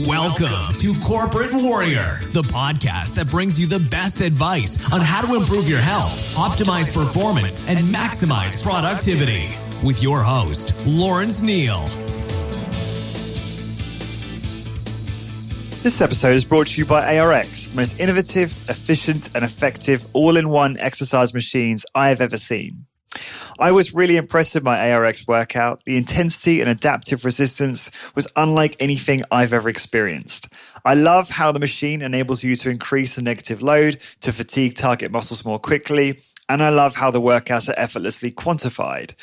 Welcome to Corporate Warrior, the podcast that brings you the best advice on how to improve your health, optimize performance, and maximize productivity. With your host, Lawrence Neal. This episode is brought to you by ARX, the most innovative, efficient, and effective all-in-one exercise machines I have ever seen. I was really impressed with my ARX workout. The intensity and adaptive resistance was unlike anything I've ever experienced. I love how the machine enables you to increase the negative load to fatigue target muscles more quickly, and I love how the workouts are effortlessly quantified.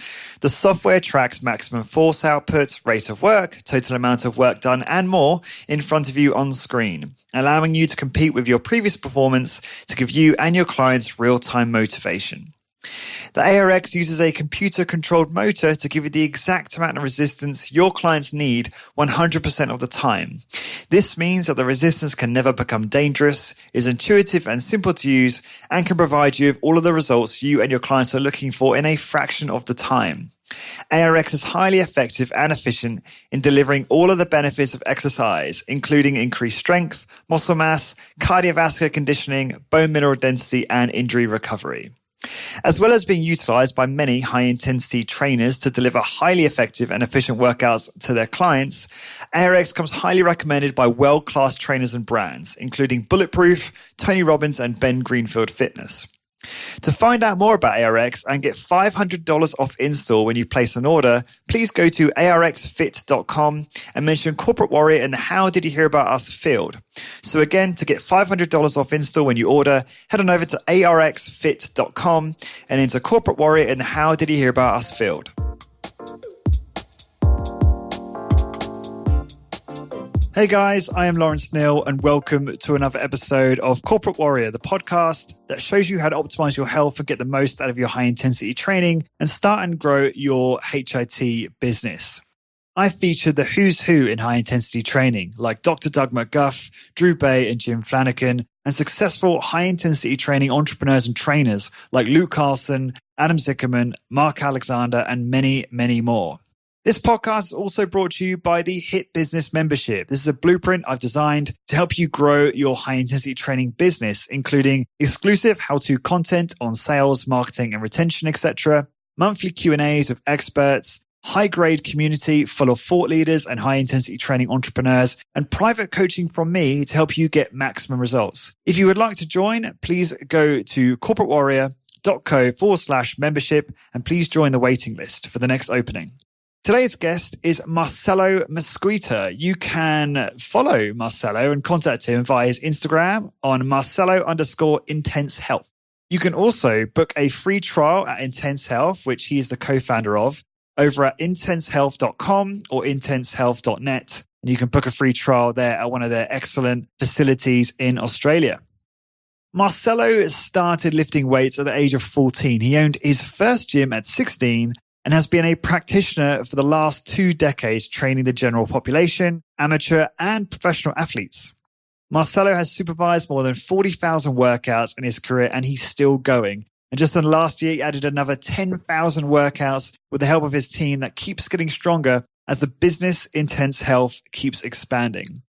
The software tracks maximum force output, rate of work, total amount of work done, and more in front of you on screen, allowing you to compete with your previous performance to give you and your clients real-time motivation. The ARX uses a computer-controlled motor to give you the exact amount of resistance your clients need 100% of the time. This means that the resistance can never become dangerous, is intuitive and simple to use, and can provide you with all of the results you and your clients are looking for in a fraction of the time. ARX is highly effective and efficient in delivering all of the benefits of exercise, including increased strength, muscle mass, cardiovascular conditioning, bone mineral density, and injury recovery. As well as being utilized by many high-intensity trainers to deliver highly effective and efficient workouts to their clients, ARX comes highly recommended by world-class trainers and brands, including Bulletproof, Tony Robbins, and Ben Greenfield Fitness. To find out more about ARX and get $500 off install when you place an order, please go to arxfit.com and mention Corporate Warrior in the How Did You Hear About Us field. So again, to get $500 off install when you order, head on over to arxfit.com and enter Corporate Warrior in the How Did You Hear About Us field. Hey guys, I am Lawrence Neal and welcome to another episode of Corporate Warrior, the podcast that shows you how to optimize your health and get the most out of your high intensity training and start and grow your HIT business. I featured the who's who in high intensity training, like Dr. Doug McGuff, Drew Bay, and Jim Flanagan, and successful high intensity training entrepreneurs and trainers like Luke Carlson, Adam Zickerman, Mark Alexander, and many, many more. This podcast is also brought to you by the HIT Business Membership. This is a blueprint I've designed to help you grow your high-intensity training business, including exclusive how-to content on sales, marketing, and retention, etc., monthly Q&As with experts, high-grade community full of thought leaders and high-intensity training entrepreneurs, and private coaching from me to help you get maximum results. If you would like to join, please go to corporatewarrior.co/membership and please join the waiting list for the next opening. Today's guest is Marcelo Mesquita. You can follow Marcelo and contact him via his Instagram on Marcelo_Intense Health. You can also book a free trial at Intense Health, which he is the co-founder of, over at intensehealth.com or intensehealth.net. And you can book a free trial there at one of their excellent facilities in Australia. Marcelo started lifting weights at the age of 14. He owned his first gym at 16 and has been a practitioner for the last 2 decades training the general population, amateur and professional athletes. Marcelo has supervised more than 40,000 workouts in his career and he's still going. And just in the last year, he added another 10,000 workouts with the help of his team that keeps getting stronger as the business Intense Health keeps expanding.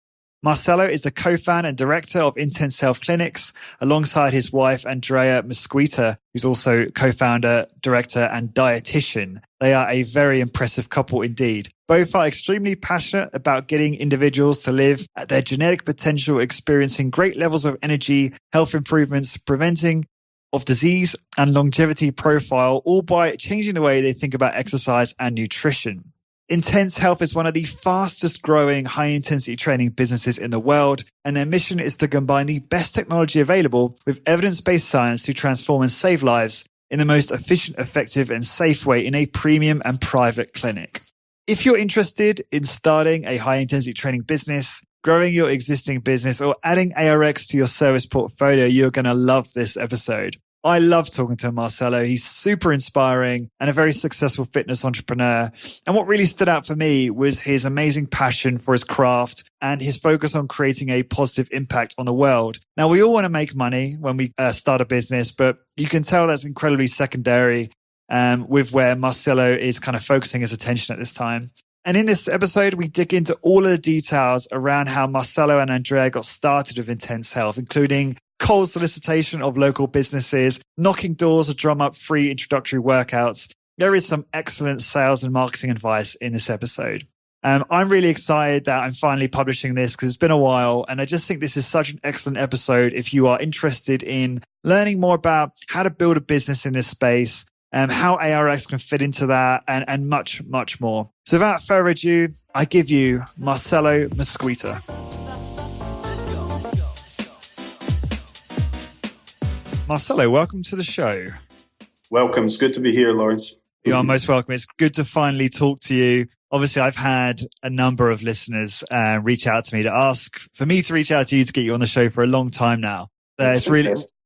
Marcelo is the co-founder and director of Intense Health Clinics alongside his wife, Andrea Mesquita, who's also co-founder, director, and dietitian. They are a very impressive couple indeed. Both are extremely passionate about getting individuals to live at their genetic potential, experiencing great levels of energy, health improvements, preventing of disease, and longevity profile, all by changing the way they think about exercise and nutrition. Intense Health is one of the fastest growing high-intensity training businesses in the world, and their mission is to combine the best technology available with evidence-based science to transform and save lives in the most efficient, effective, and safe way in a premium and private clinic. If you're interested in starting a high-intensity training business, growing your existing business, or adding ARX to your service portfolio, you're going to love this episode. I love talking to Marcelo. He's super inspiring and a very successful fitness entrepreneur. And what really stood out for me was his amazing passion for his craft and his focus on creating a positive impact on the world. Now, we all want to make money when we start a business, but you can tell that's incredibly secondary with where Marcelo is kind of focusing his attention at this time. And in this episode, we dig into all of the details around how Marcelo and Andrea got started with Intense Health, including cold solicitation of local businesses, knocking doors to drum up free introductory workouts. There is some excellent sales and marketing advice in this episode. I'm really excited that I'm finally publishing this because it's been a while. And I just think this is such an excellent episode if you are interested in learning more about how to build a business in this space, how ARX can fit into that, and much, much more. So without further ado, I give you Marcelo Mesquita. Marcelo, welcome to the show. Welcome. It's good to be here, Lawrence. You are most welcome. It's good to finally talk to you. Obviously, I've had a number of listeners reach out to me to ask for me to reach out to you to get you on the show for a long time now. It's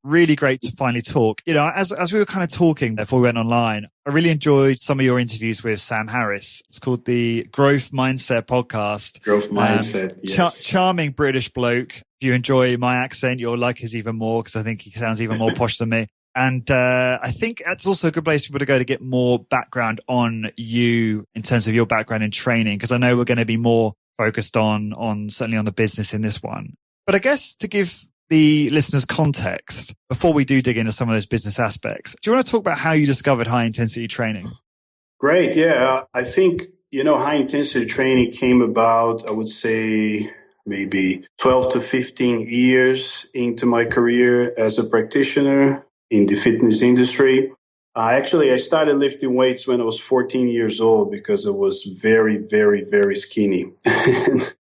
really great to finally talk. You know, as we were kind of talking before we went online, I really enjoyed some of your interviews with Sam Harris. It's called the Growth Mindset Podcast. Growth Mindset, yes. Charming British bloke. If you enjoy my accent, you'll like his even more because I think he sounds even more posh than me. And I think that's also a good place for people to go to get more background on you in terms of your background in training, because I know we're going to be more focused on certainly on the business in this one. But I guess to give the listeners context, before we do dig into some of those business aspects, do you want to talk about how you discovered high intensity training? Great. Yeah. I think, high intensity training came about, I would say, maybe 12 to 15 years into my career as a practitioner in the fitness industry. I started lifting weights when I was 14 years old because I was very, very, very skinny.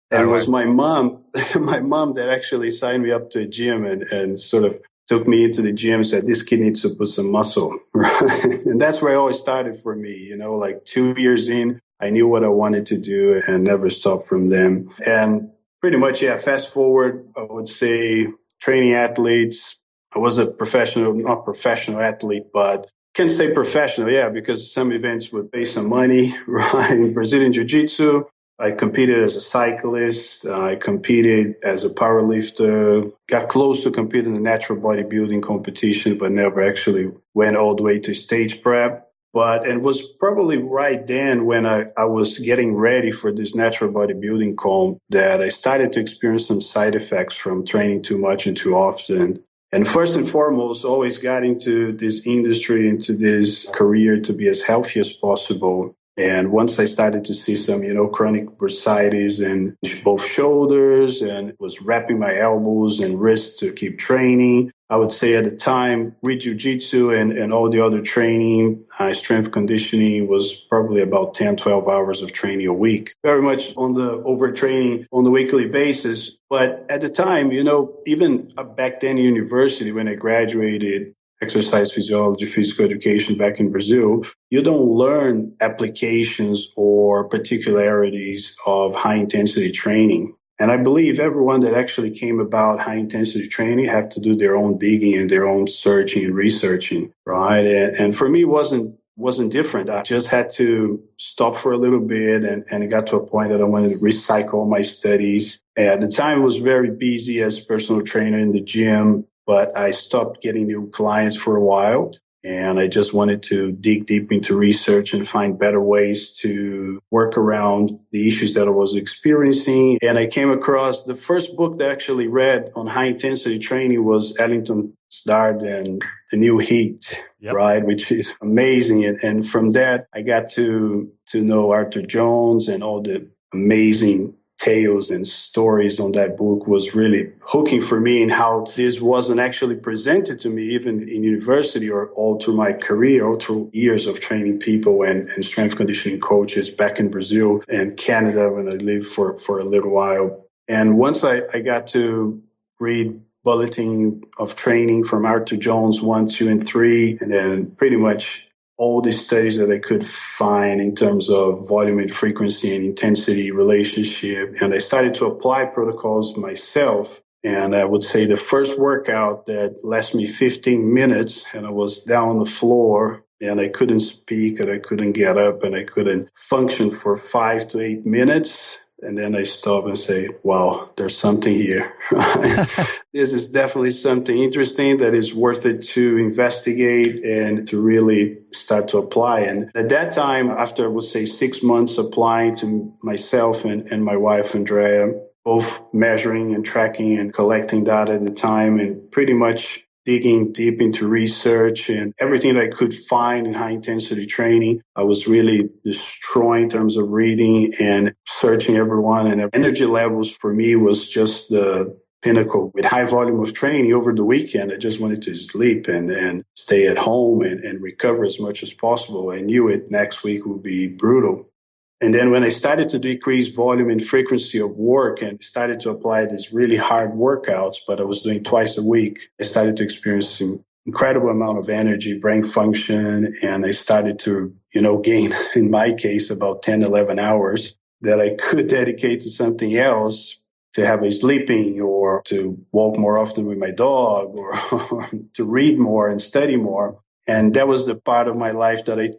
And it was my mom that actually signed me up to a gym and sort of took me into the gym and said, this kid needs to put some muscle. Right? And that's where it always started for me. Like 2 years in, I knew what I wanted to do and never stopped from them. And pretty much, fast forward, I would say training athletes. I was a not professional athlete, but can say professional, because some events would pay some money, right? In Brazilian Jiu-Jitsu, I competed as a cyclist. I competed as a powerlifter, got close to competing in a natural bodybuilding competition, but never actually went all the way to stage prep. But it was probably right then when I was getting ready for this natural bodybuilding comp that I started to experience some side effects from training too much and too often. And first and foremost, always got into this industry, into this career to be as healthy as possible. And once I started to see some, chronic bursitis in both shoulders and was wrapping my elbows and wrists to keep training, I would say at the time with jiu-jitsu and all the other training, strength conditioning was probably about 10, 12 hours of training a week, very much on the overtraining on the weekly basis. But at the time, even back then in university, when I graduated, exercise physiology, physical education back in Brazil, you don't learn applications or particularities of high intensity training. And I believe everyone that actually came about high intensity training have to do their own digging and their own searching and researching, right? And for me, it wasn't different. I just had to stop for a little bit and it got to a point that I wanted to recycle my studies. At the time, I was very busy as a personal trainer in the gym, but I stopped getting new clients for a while. And I just wanted to dig deep into research and find better ways to work around the issues that I was experiencing. And I came across the first book that I actually read on high intensity training was Ellington Stard and The New Heat, right? Which is amazing. And from that, I got to know Arthur Jones, and all the amazing tales and stories on that book was really hooking for me in how this wasn't actually presented to me even in university or all through my career, all through years of training people and strength conditioning coaches back in Brazil and Canada when I lived for a little while. And once I got to read Bulletin of Training from Arthur Jones 1, 2, and 3, and then pretty much all the studies that I could find in terms of volume and frequency and intensity relationship. And I started to apply protocols myself. And I would say the first workout that lasted me 15 minutes and I was down on the floor and I couldn't speak and I couldn't get up and I couldn't function for 5 to 8 minutes. And then I stop and say, wow, there's something here. This is definitely something interesting that is worth it to investigate and to really start to apply. And at that time, after I would say 6 months applying to myself and my wife, Andrea, both measuring and tracking and collecting data at the time and pretty much digging deep into research and everything that I could find in high intensity training. I was really destroying in terms of reading and searching everyone. And energy levels for me was just the pinnacle. With high volume of training over the weekend, I just wanted to sleep and stay at home and recover as much as possible. I knew it next week would be brutal. And then when I started to decrease volume and frequency of work and started to apply these really hard workouts, but I was doing twice a week, I started to experience an incredible amount of energy, brain function, and I started to, gain, in my case, about 10, 11 hours that I could dedicate to something else, to have a sleeping or to walk more often with my dog or to read more and study more. And that was the part of my life that I,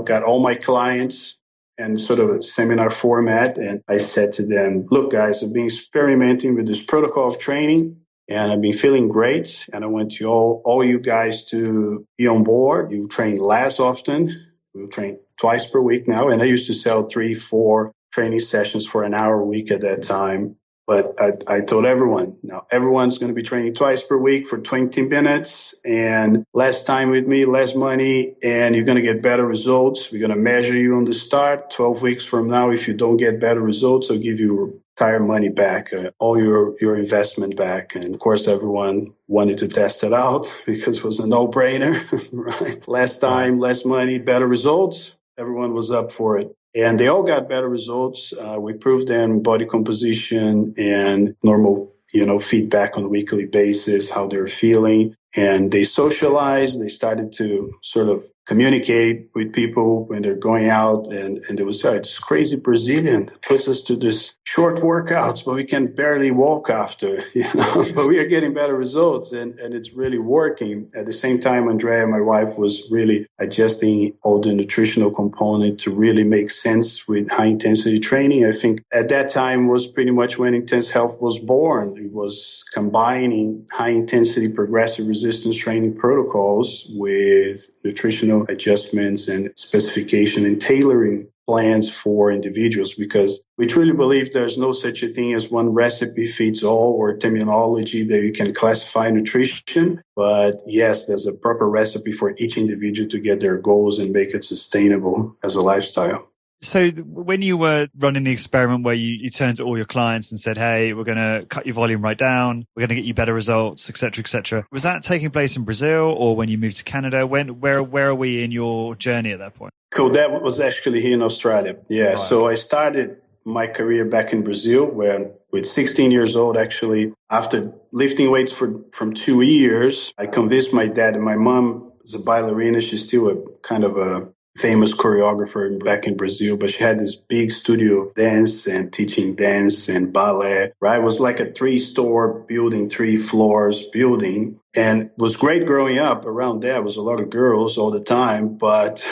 got all my clients and sort of a seminar format. And I said to them, look, guys, I've been experimenting with this protocol of training and I've been feeling great. And I want you all you guys to be on board. You train less often. We train twice per week now. And I used to sell 3-4 training sessions for an hour a week at that time. But I told everyone, now everyone's going to be training twice per week for 20 minutes and less time with me, less money, and you're going to get better results. We're going to measure you on the start. 12 weeks from now, if you don't get better results, I'll give you entire money back, all your investment back. And of course, everyone wanted to test it out because it was a no-brainer, right? Less time, less money, better results. Everyone was up for it. And they all got better results. We proved them body composition and normal, feedback on a weekly basis, how they're feeling. And they socialized. They started to sort of communicate with people when they're going out. And it was, it's crazy Brazilian. It puts us to this short workouts, but we can barely walk after, but we are getting better results and it's really working. At the same time, Andrea, my wife, was really adjusting all the nutritional component to really make sense with high intensity training. I think at that time was pretty much when Intense Health was born. It was combining high intensity progressive resistance training protocols with nutritional adjustments and specification and tailoring plans for individuals, because we truly believe there's no such a thing as one recipe fits all or terminology that you can classify nutrition. But yes, there's a proper recipe for each individual to get their goals and make it sustainable as a lifestyle. So when you were running the experiment where you turned to all your clients and said, hey, we're going to cut your volume right down, we're going to get you better results, et cetera, was that taking place in Brazil or when you moved to Canada? Where are we in your journey at that point? Cool. That was actually here in Australia. Yeah. Right. So I started my career back in Brazil where with 16 years old, actually, after lifting weights from 2 years, I convinced my dad, and my mom is a ballerina. She's still a kind of a famous choreographer back in Brazil, but she had this big studio of dance and teaching dance and ballet, right? It was like a 3-store building, 3 floors building. And it was great growing up. Around there was a lot of girls all the time. But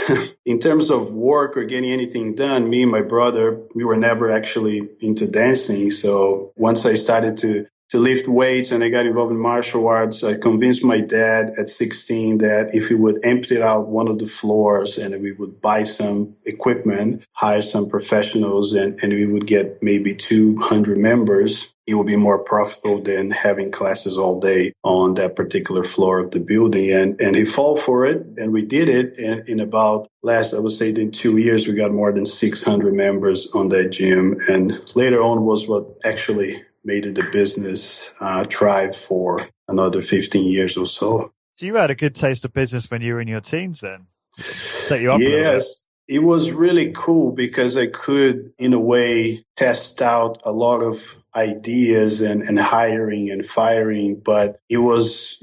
in terms of work or getting anything done, me and my brother, we were never actually into dancing. So once I started to lift weights and I got involved in martial arts, I convinced my dad at 16 that if he would empty out one of the floors and we would buy some equipment, hire some professionals, and we would get maybe 200 members, it would be more profitable than having classes all day on that particular floor of the building. And he fell for it, and we did it. And in about I would say in 2 years, we got more than 600 members on that gym. And later on was what actually made it a business, thrive for another 15 years or so. So you had a good taste of business when you were in your teens then? Set you up a little bit. It was really cool because I could, in a way, test out a lot of ideas and hiring and firing, but it was,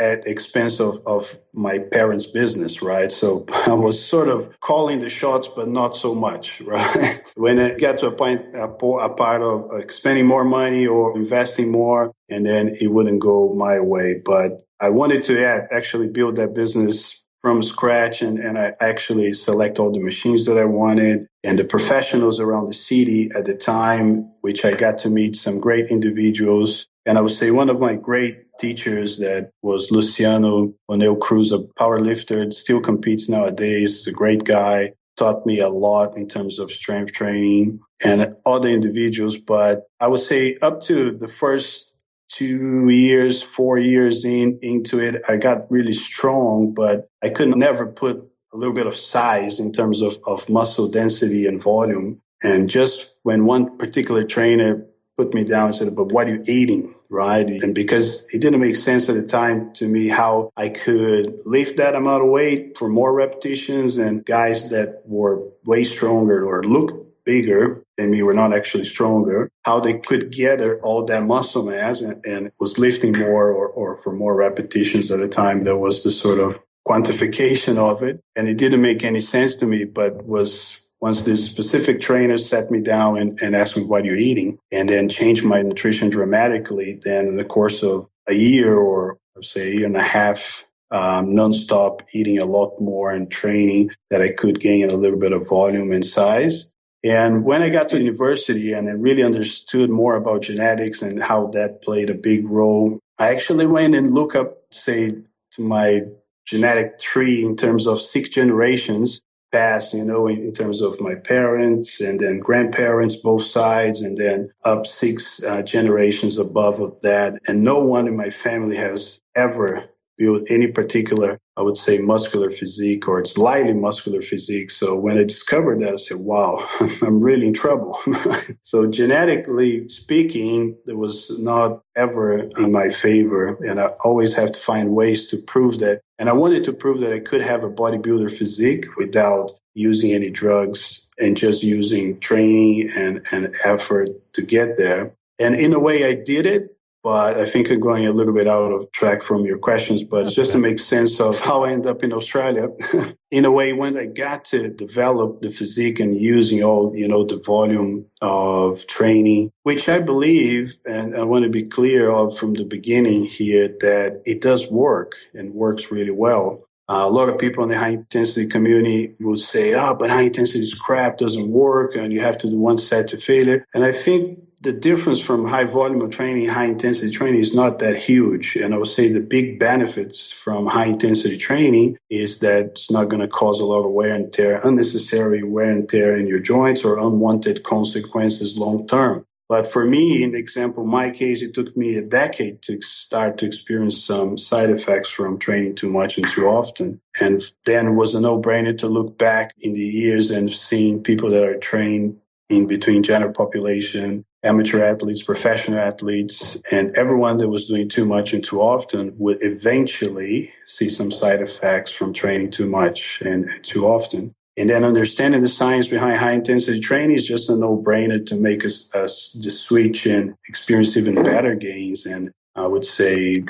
at expense of my parents' business, right? So I was sort of calling the shots, but not so much, right? When it got to a part of spending more money or investing more, and then it wouldn't go my way. But I wanted to actually build that business from scratch, and I actually select all the machines that I wanted and the professionals around the city at the time, which I got to meet some great individuals. And I would say one of my great teachers that was Luciano O'Neill Cruz, a power lifter, still competes nowadays. He's a great guy, taught me a lot in terms of strength training and other individuals. But I would say up to the first 2 years, 4 years into it, I got really strong, but I could never put a little bit of size in terms of muscle density and volume. And just when one particular trainer put me down and said, but what are you eating, right? And because it didn't make sense at the time to me how I could lift that amount of weight for more repetitions, and guys that were way stronger or looked bigger than me were not actually stronger, how they could gather all that muscle mass and was lifting more or for more repetitions at a time. There was the sort of quantification of it, and it didn't make any sense to me, but was once this specific trainer sat me down and asked me, what are you eating? And then changed my nutrition dramatically. Then in the course of a year or say a year and a half, nonstop eating a lot more and training, that I could gain a little bit of volume and size. And when I got to university and I really understood more about genetics and how that played a big role, I actually went and looked up, say, to my genetic tree in terms of 6 generations past, in terms of my parents and then grandparents, both sides, and then up 6 generations above of that. And no one in my family has ever built any particular, I would say, muscular physique or slightly muscular physique. So when I discovered that, I said, wow, I'm really in trouble. So genetically speaking, it was not ever in my favor. And I always have to find ways to prove that. And I wanted to prove that I could have a bodybuilder physique without using any drugs and just using training and effort to get there. And in a way, I did it. But I think I'm going a little bit out of track from your questions, but just to make sense of how I ended up in Australia. In a way, when I got to develop the physique and using all, the volume of training, which I believe, and I want to be clear of from the beginning here, that it does work and works really well. A lot of people in the high-intensity community would say, but high-intensity is crap, doesn't work, and you have to do one set to failure. And I think the difference from high volume of training, high intensity training is not that huge. And I would say the big benefits from high intensity training is that it's not going to cause a lot of wear and tear, unnecessary wear and tear in your joints or unwanted consequences long term. But for me, in example, my case, it took me a decade to start to experience some side effects from training too much and too often. And then it was a no-brainer to look back in the years and seeing people that are trained in between general population, amateur athletes, professional athletes, and everyone that was doing too much and too often would eventually see some side effects from training too much and too often. And then understanding the science behind high-intensity training is just a no-brainer to make us the switch and experience even better gains. And I would say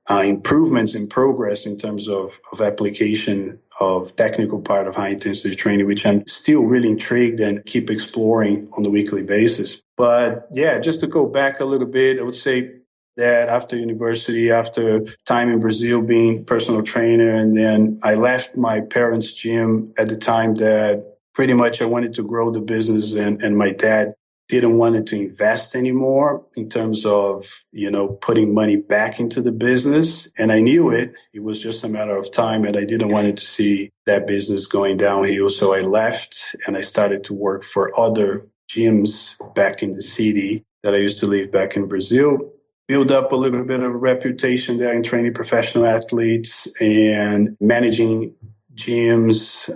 improvements in progress in terms of application of technical part of high-intensity training, which I'm still really intrigued and keep exploring on a weekly basis. But yeah, just to go back a little bit, I would say that after university, after time in Brazil being personal trainer, and then I left my parents' gym at the time that pretty much I wanted to grow the business, and my dad didn't want to invest anymore in terms of, putting money back into the business. And I knew it. It was just a matter of time, and I didn't want to see that business going downhill. So I left and I started to work for other gyms back in the city that I used to live back in Brazil. Build up a little bit of a reputation there in training professional athletes and managing gyms.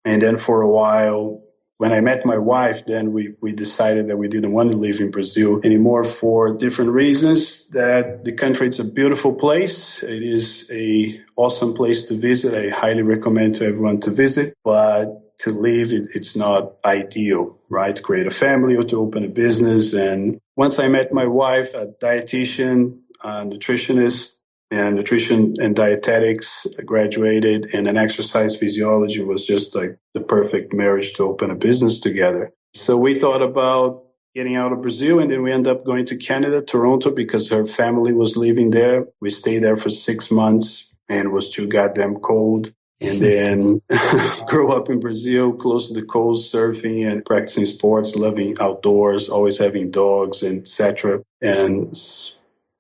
And then for a while, when I met my wife, then we decided that we didn't want to live in Brazil anymore for different reasons. That the country, it's a beautiful place. It is a awesome place to visit. I highly recommend to everyone to visit. But to live, it's not ideal, right? To create a family or to open a business. And once I met my wife, a dietitian, a nutritionist, and nutrition and dietetics, I graduated, and an exercise physiology was just like the perfect marriage to open a business together. So we thought about getting out of Brazil, and then we ended up going to Canada, Toronto, because her family was living there. We stayed there for 6 months, and it was too goddamn cold. And then grew up in Brazil, close to the coast, surfing and practicing sports, loving outdoors, always having dogs, and etc. And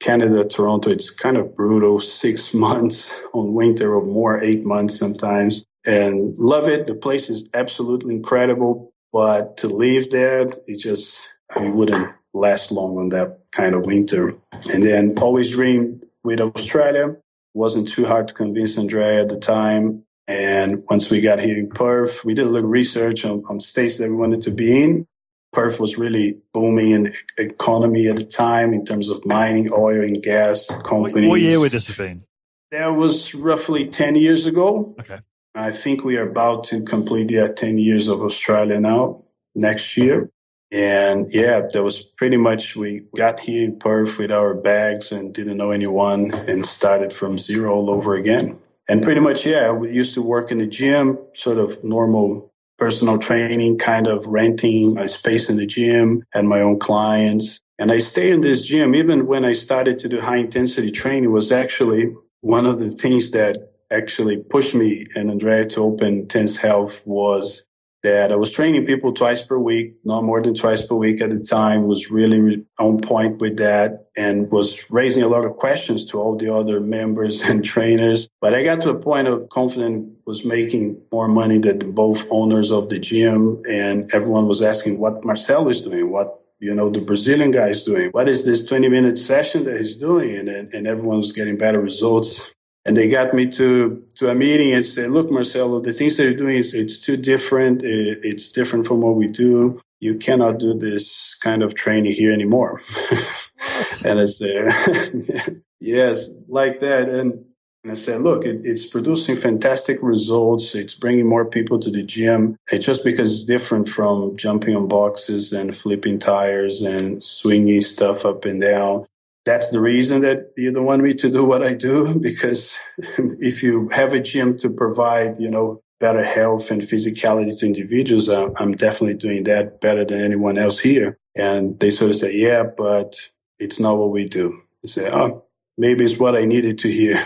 Canada, Toronto, it's kind of brutal, 6 months on winter or more, 8 months sometimes. And love it. The place is absolutely incredible. But to live there, it wouldn't last long on that kind of winter. And then always dreamed with Australia. Wasn't too hard to convince Andrea at the time. And once we got here in Perth, we did a little research on states that we wanted to be in. Perth was really booming in economy at the time in terms of mining, oil and gas companies. What year would this have been? That was roughly 10 years ago. Okay. I think we are about to complete 10 years of Australia now, next year. And that was pretty much, we got here in Perth with our bags and didn't know anyone and started from zero all over again. And pretty much, we used to work in the gym, sort of normal personal training, kind of renting a space in the gym, had my own clients. And I stayed in this gym, even when I started to do high intensity training, was actually one of the things that actually pushed me and Andrea to open Intense Health was that I was training people twice per week, not more than twice per week at the time, was really on point with that and was raising a lot of questions to all the other members and trainers. But I got to a point of confidence, was making more money than both owners of the gym, and everyone was asking what Marcelo is doing, what the Brazilian guy is doing. What is this 20-minute session that he's doing? And everyone was getting better results. And they got me to a meeting and said, look, Marcelo, the things that you're doing, it's too different. It's different from what we do. You cannot do this kind of training here anymore. And I said, yes, like that. And I said, look, it's producing fantastic results. It's bringing more people to the gym. It's just because it's different from jumping on boxes and flipping tires and swinging stuff up and down. That's the reason that you don't want me to do what I do, because if you have a gym to provide, better health and physicality to individuals, I'm definitely doing that better than anyone else here. And they sort of say, but it's not what we do. They say, maybe it's what I needed to hear.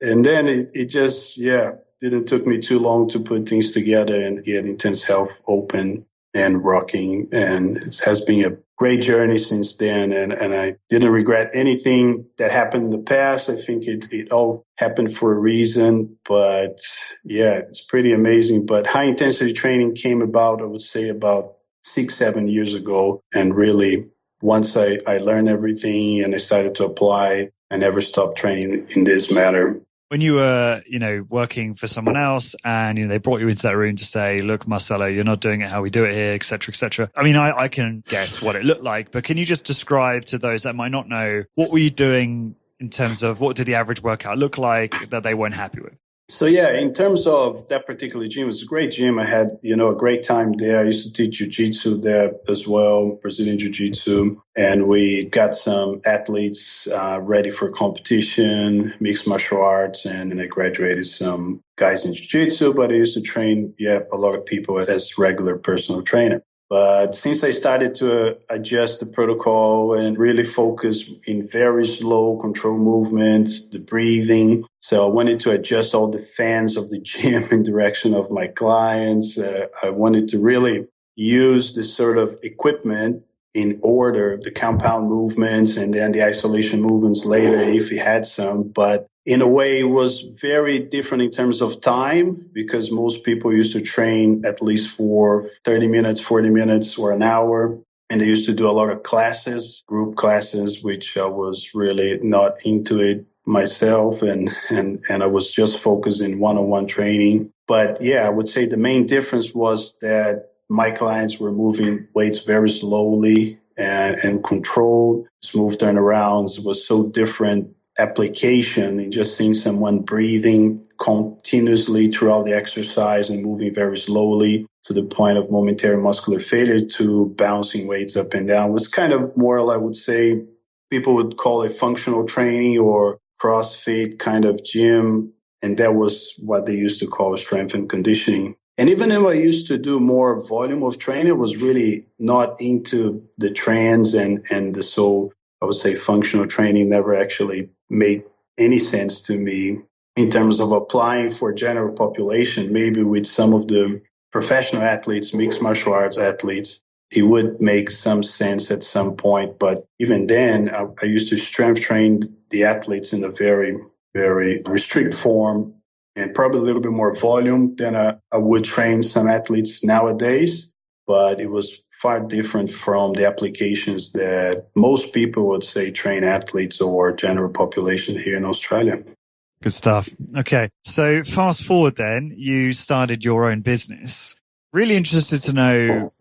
And then it just, didn't took me too long to put things together and get Intense Health open and rocking. And it has been a great journey since then. And I didn't regret anything that happened in the past. I think it all happened for a reason. But it's pretty amazing. But high intensity training came about, I would say, about 6-7 years ago. And really, once I learned everything and I started to apply, I never stopped training in this matter. When you were, working for someone else and, they brought you into that room to say, look, Marcelo, you're not doing it how we do it here, et cetera, et cetera. I mean, I can guess what it looked like, but can you just describe to those that might not know, what were you doing in terms of what did the average workout look like that they weren't happy with? So, in terms of that particular gym, it was a great gym. I had, a great time there. I used to teach jiu-jitsu there as well, Brazilian jiu-jitsu. And we got some athletes ready for competition, mixed martial arts, and I graduated some guys in jiu-jitsu, but I used to train, a lot of people as regular personal trainer. But since I started to adjust the protocol and really focus in very slow control movements, the breathing, so I wanted to adjust all the fans of the gym in direction of my clients. I wanted to really use this sort of equipment in order, the compound movements and then the isolation movements later if we had some. But in a way, it was very different in terms of time because most people used to train at least for 30 minutes, 40 minutes, or an hour. And they used to do a lot of classes, group classes, which I was really not into it myself. And I was just focused in one-on-one training. But I would say the main difference was that my clients were moving weights very slowly and controlled. Smooth turnarounds was so different. Application and just seeing someone breathing continuously throughout the exercise and moving very slowly to the point of momentary muscular failure to bouncing weights up and down was kind of more, I would say, people would call it functional training or CrossFit kind of gym. And that was what they used to call strength and conditioning. And even though I used to do more volume of training, I was really not into the trends and the so I would say functional training never actually made any sense to me. in terms of applying for general population, maybe with some of the professional athletes, mixed martial arts athletes, it would make some sense at some point. But even then, I used to strength train the athletes in a very, very restricted form and probably a little bit more volume than I would train some athletes nowadays. But it was far different from the applications that most people would say train athletes or general population here in Australia. Good stuff. Okay. So fast forward then, you started your own business. Really interested to know,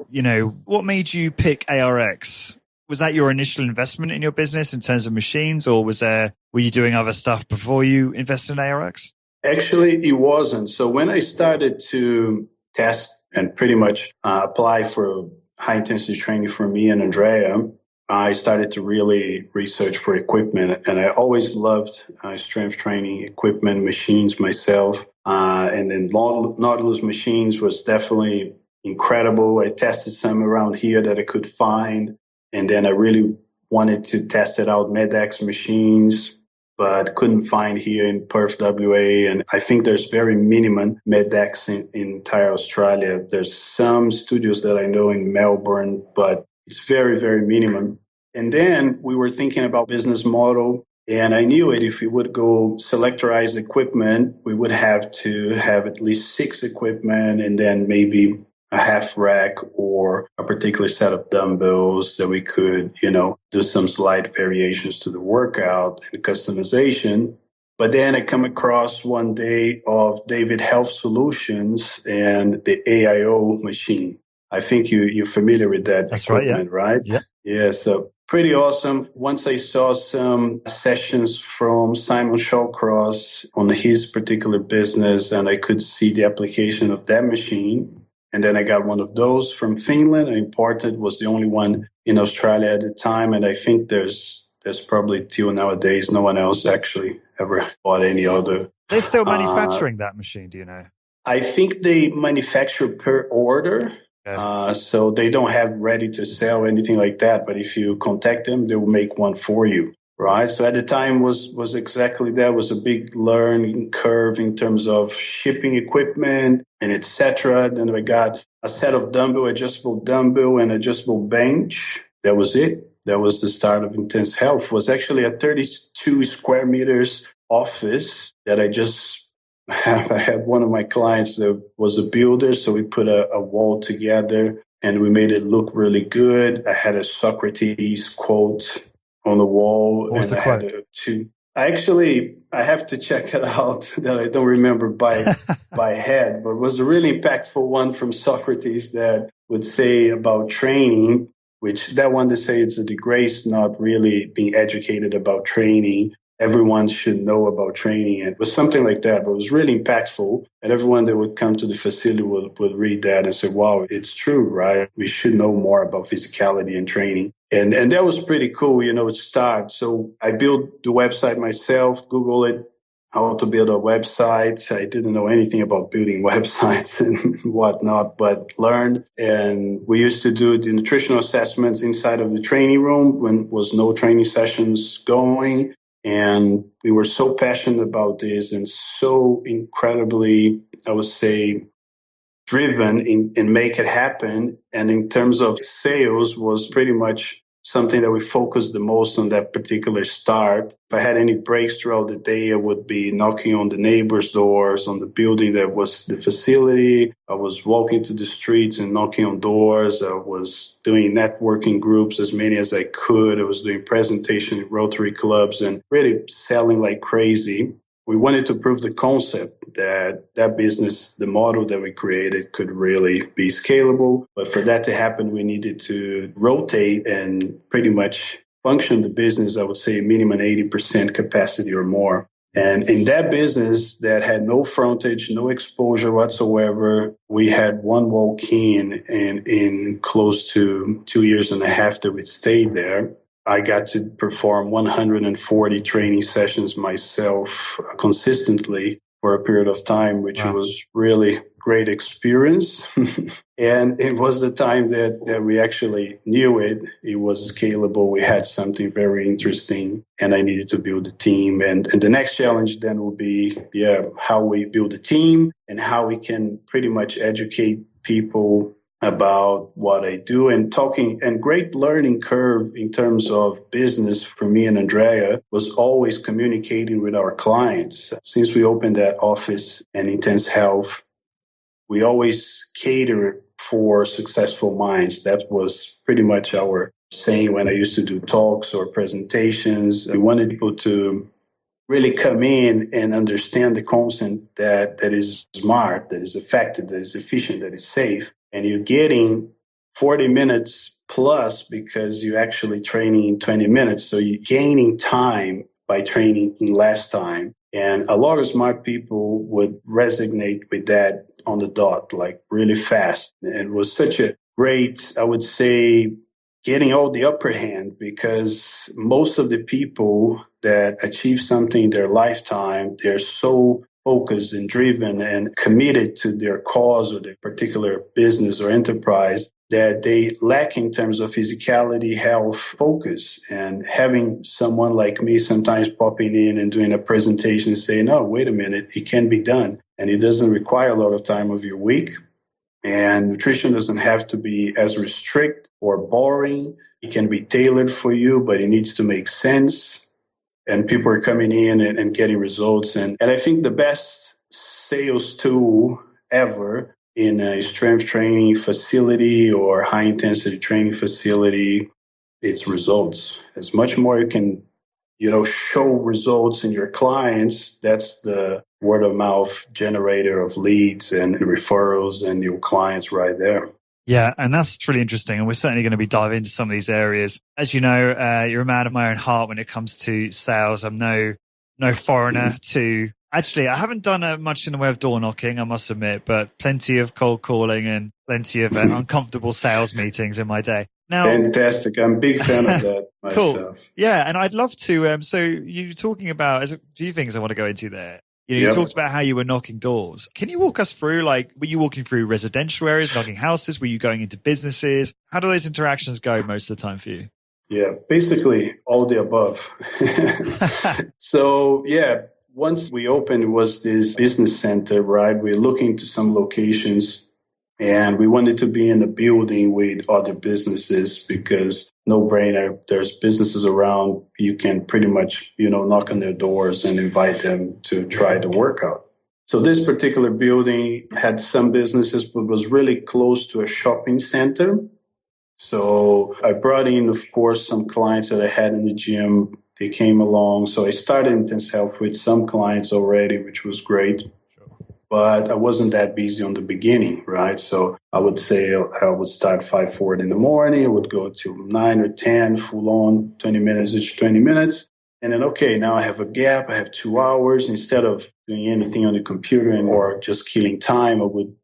what made you pick ARX? Was that your initial investment in your business in terms of machines, or were you doing other stuff before you invested in ARX? Actually, it wasn't. So when I started to test and pretty much apply for high intensity training for me and Andrea, I started to really research for equipment, and I always loved strength training equipment, machines myself. And then Nautilus machines was definitely incredible. I tested some around here that I could find, and then I really wanted to test it out, MedX machines, but couldn't find here in Perth, WA. And I think there's very minimum MedX in entire Australia. There's some studios that I know in Melbourne, but it's very, very minimum. And then we were thinking about business model, and I knew it. If we would go selectorized equipment, we would have to have at least 6 equipment and then maybe a half rack or a particular set of dumbbells that we could, do some slight variations to the workout and customization. But then I come across one day of David Health Solutions and the AIO machine. I think you're familiar with that. That's equipment, right? Yeah. Yeah, so pretty awesome. Once I saw some sessions from Simon Shawcross on his particular business, and I could see the application of that machine. And then I got one of those from Finland. I imported, was the only one in Australia at the time. And I think there's probably till nowadays, no one else actually ever bought any other. They're still manufacturing that machine, do you know? I think they manufacture per order. Okay. So they don't have ready to sell anything like that. But if you contact them, they will make one for you. Right. So at the time was exactly that. Was a big learning curve in terms of shipping equipment and etc. Then I got a set of adjustable dumbbell and adjustable bench. That was it. That was the start of Intense Health. Was actually a 32 square meters office that I had one of my clients that was a builder. So we put a wall together and we made it look really good. I had a Socrates quote on the wall. What was the quote? I have to check it out that I don't remember by head, but it was a really impactful one from Socrates that would say about training, which that one to say it's a disgrace not really being educated about training. Everyone should know about training. It was something like that, but it was really impactful. And everyone that would come to the facility would read that and say, wow, it's true, right? We should know more about physicality and training. And that was pretty cool, to start. So I built the website myself, Google it, how to build a website. I didn't know anything about building websites and whatnot, but learned. And we used to do the nutritional assessments inside of the training room when was no training sessions going. And we were so passionate about this and so incredibly, I would say, driven in make it happen. And in terms of sales was pretty much something that we focused the most on that particular start. If I had any breaks throughout the day, I would be knocking on the neighbors' doors on the building that was the facility. I was walking to the streets and knocking on doors. I was doing networking groups, as many as I could. I was doing presentation in Rotary clubs and really selling like crazy. We wanted to prove the concept that business, the model that we created could really be scalable. But for that to happen, we needed to rotate and pretty much function the business, I would say minimum 80% capacity or more. And in that business that had no frontage, no exposure whatsoever, we had one walk-in and in close to 2.5 years that we stayed there. I got to perform 140 training sessions myself consistently for a period of time, which was really great experience. And it was the time that we actually knew it. It was scalable. We had something very interesting, and I needed to build a team. And the next challenge then will be, how we build a team and how we can pretty much educate people about what I do, and great learning curve in terms of business for me and Andrea was always communicating with our clients. Since we opened that office in Intense Health, we always cater for successful minds. That was pretty much our saying when I used to do talks or presentations. We wanted people to really come in and understand the content that is smart, that is effective, that is efficient, that is safe. And you're getting 40 minutes plus because you're actually training in 20 minutes. So you're gaining time by training in less time. And a lot of smart people would resonate with that on the dot, like really fast. And it was such a great, I would say, getting all the upper hand, because most of the people that achieve something in their lifetime, they're so focused and driven and committed to their cause or their particular business or enterprise that they lack in terms of physicality, health, focus. And having someone like me sometimes popping in and doing a presentation and saying, no, wait a minute, it can be done. And it doesn't require a lot of time of your week. And nutrition doesn't have to be as strict or boring. It can be tailored for you, but it needs to make sense. And people are coming in and getting results. And I think the best sales tool ever in a strength training facility or high intensity training facility, it's results. As much more you can, show results in your clients, that's the word of mouth generator of leads and referrals and your clients right there. Yeah, and that's really interesting. And we're certainly going to be diving into some of these areas. As you know, you're a man of my own heart when it comes to sales. I'm no foreigner to... Actually, I haven't done much in the way of door knocking, I must admit, but plenty of cold calling and plenty of uncomfortable sales meetings in my day. Now, fantastic. I'm a big fan of that myself. Cool. Yeah, and I'd love to... so you're talking about... There's a few things I want to go into there. You talked about how you were knocking doors. Can you walk us through, were you walking through residential areas, knocking houses? Were you going into businesses? How do those interactions go most of the time for you? Yeah, basically all the above. So, once we opened, it was this business center, right? We're looking to some locations, and we wanted to be in a building with other businesses because no brainer, there's businesses around. You can pretty much, knock on their doors and invite them to try the workout. So this particular building had some businesses, but was really close to a shopping center. So I brought in, of course, some clients that I had in the gym. They came along. So I started Intense Health with some clients already, which was great. But I wasn't that busy on the beginning, right? So I would say I would start 5:40 in the morning. I would go to 9 or 10, full on, 20 minutes each 20 minutes. And then, okay, now I have a gap. I have 2 hours. Instead of doing anything on the computer or just killing time, I would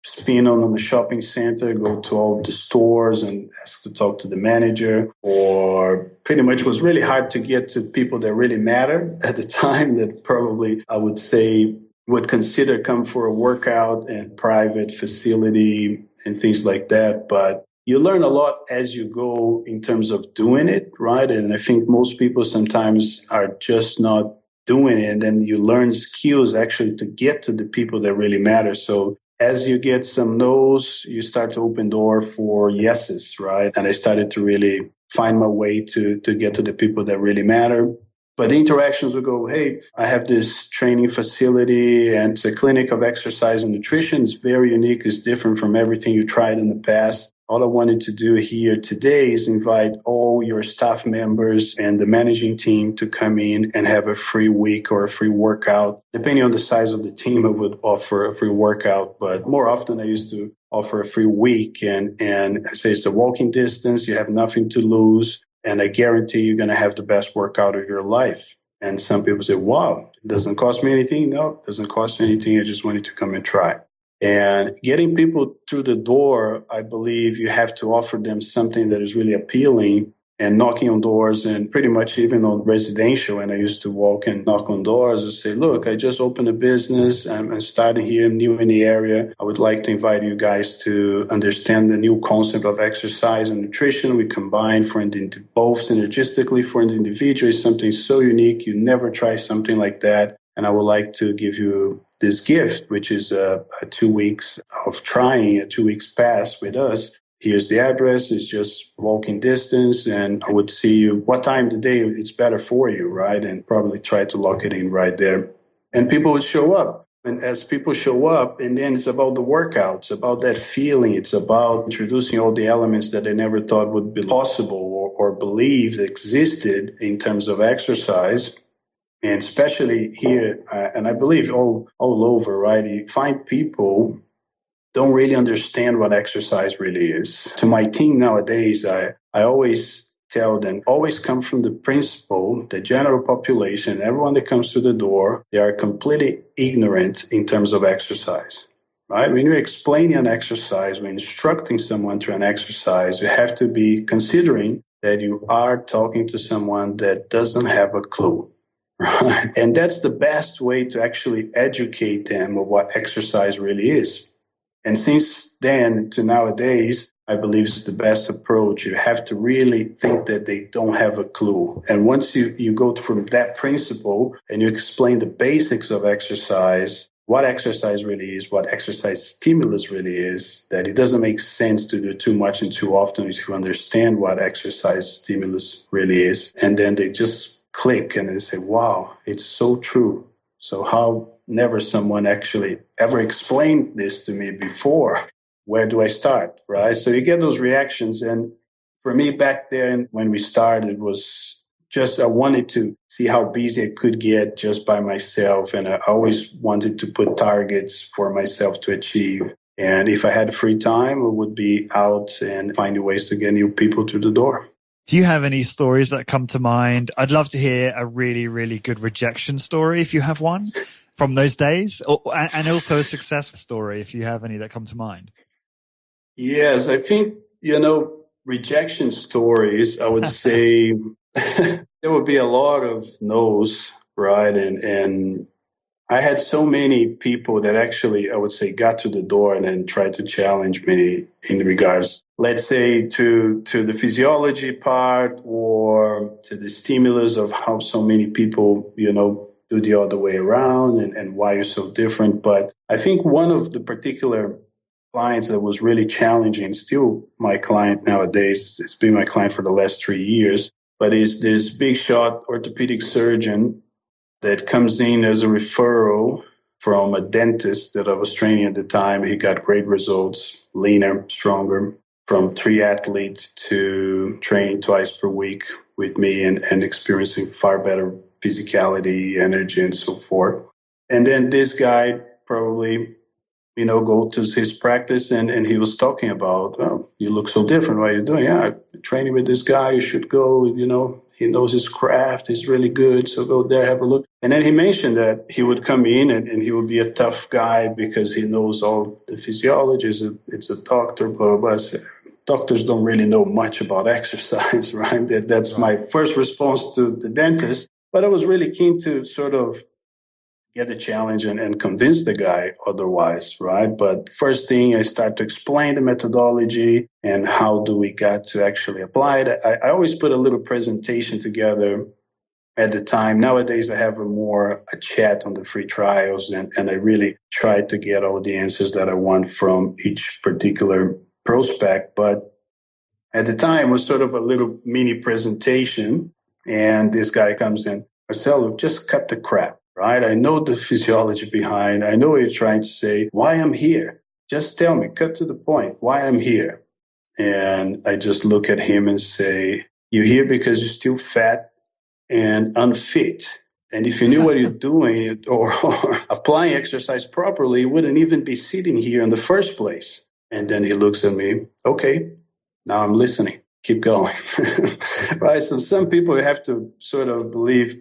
spin on the shopping center, go to all the stores and ask to talk to the manager, or pretty much was really hard to get to people that really matter at the time that probably I would say would consider come for a workout and private facility and things like that. But you learn a lot as you go in terms of doing it, right? And I think most people sometimes are just not doing it. And then you learn skills actually to get to the people that really matter. So as you get some no's, you start to open door for yeses, right? And I started to really find my way to get to the people that really matter. But the interactions would go, hey, I have this training facility and it's a clinic of exercise and nutrition. It's very unique. It's different from everything you tried in the past. All I wanted to do here today is invite all your staff members and the managing team to come in and have a free week or a free workout. Depending on the size of the team, I would offer a free workout. But more often, I used to offer a free week. And I say it's a walking distance. You have nothing to lose. And I guarantee you're going to have the best workout of your life. And some people say, wow, it doesn't cost me anything. No, it doesn't cost you anything. I just wanted to come and try. And getting people through the door, I believe you have to offer them something that is really appealing and knocking on doors, and pretty much even on residential. And I used to walk and knock on doors and say, look, I just opened a business. I'm starting here, I'm new in the area. I would like to invite you guys to understand the new concept of exercise and nutrition. We combine both synergistically for an individual. Is something so unique. You never try something like that. And I would like to give you this gift, which is a 2 weeks of trying, a 2 weeks pass with us. Here's the address. It's just walking distance. And I would see you what time of the day it's better for you, right? And probably try to lock it in right there. And people would show up. And as people show up, and then it's about the workouts, about that feeling. It's about introducing all the elements that I never thought would be possible or believed existed in terms of exercise. And especially here, and I believe all over, right? You find people don't really understand what exercise really is. To my team nowadays, I always tell them, always come from the principle, the general population, everyone that comes to the door, they are completely ignorant in terms of exercise, right? When you're explaining an exercise, when instructing someone through an exercise, you have to be considering that you are talking to someone that doesn't have a clue. Right? And that's the best way to actually educate them of what exercise really is. And since then to nowadays, I believe it's the best approach. You have to really think that they don't have a clue. And once you go from that principle and you explain the basics of exercise, what exercise really is, what exercise stimulus really is, that it doesn't make sense to do too much and too often if you understand what exercise stimulus really is. And then they just click and they say, wow, it's so true. So how never someone actually ever explained this to me before? Where do I start, right? So you get those reactions. And for me back then when we started was just I wanted to see how busy I could get just by myself. And I always wanted to put targets for myself to achieve. And if I had free time, I would be out and finding ways to get new people through the door. Do you have any stories that come to mind? I'd love to hear a really, really good rejection story if you have one from those days, and also a success story if you have any that come to mind. Yes, I think, rejection stories, I would say there would be a lot of no's, right? And I had so many people that actually, I would say, got to the door and then tried to challenge me in regards, let's say, to the physiology part or to the stimulus of how so many people, do the other way around and why you're so different. But I think one of the particular clients that was really challenging, still my client nowadays, it's been my client for the last 3 years, but is this big shot orthopedic surgeon that comes in as a referral from a dentist that I was training at the time. He got great results, leaner, stronger, from triathlete to training twice per week with me and experiencing far better physicality, energy, and so forth. And then this guy probably, go to his practice and he was talking about, oh, you look so different. What are you doing? Yeah, I'm training with this guy. You should go, he knows his craft. He's really good. So go there, have a look. And then he mentioned that he would come in and he would be a tough guy because he knows all the physiology. It's a doctor, blah, blah, blah. Doctors don't really know much about exercise, right? That's my first response to the dentist. But I was really keen to sort of get the challenge and convince the guy otherwise, right? But first thing, I start to explain the methodology and how do we get to actually apply it. I always put a little presentation together at the time. Nowadays, I have a chat on the free trials, and I really try to get all the answers that I want from each particular prospect. But at the time, it was sort of a little mini presentation, and this guy comes in, Marcelo, just cut the crap. Right? I know the physiology behind. I know what you're trying to say. Why I'm here? Just tell me, cut to the point, why I'm here. And I just look at him and say, you're here because you're still fat and unfit. And if you knew what you're doing or applying exercise properly, you wouldn't even be sitting here in the first place. And then he looks at me, okay, now I'm listening. Keep going. Right? So some people have to sort of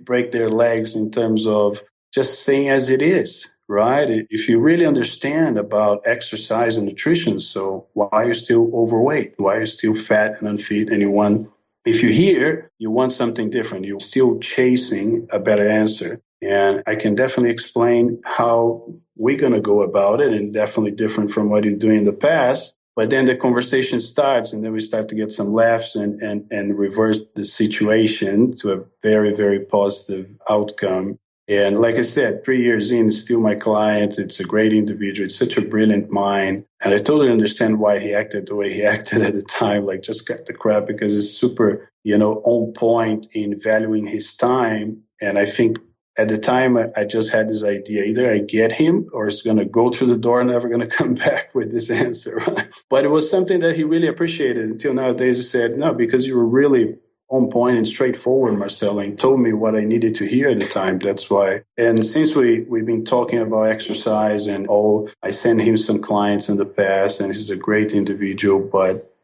break their legs in terms of just saying as it is, right? If you really understand about exercise and nutrition, so why are you still overweight? Why are you still fat and unfit and you want If you're here, you want something different. You're still chasing a better answer. And I can definitely explain how we're going to go about it, and definitely different from what you're doing in the past. But then the conversation starts, and then we start to get some laughs and reverse the situation to a very, very positive outcome. And like I said, 3 years in, still my client. It's a great individual. It's such a brilliant mind. And I totally understand why he acted the way he acted at the time, like just cut the crap, because it's super, on point in valuing his time. And I think at the time, I just had this idea, either I get him or it's going to go through the door and never going to come back with this answer. Right? But it was something that he really appreciated until nowadays. He said, no, because you were really on point and straightforward, Marcelo, and told me what I needed to hear at the time. That's why. And since we've been talking about exercise and I sent him some clients in the past, and he's a great individual. But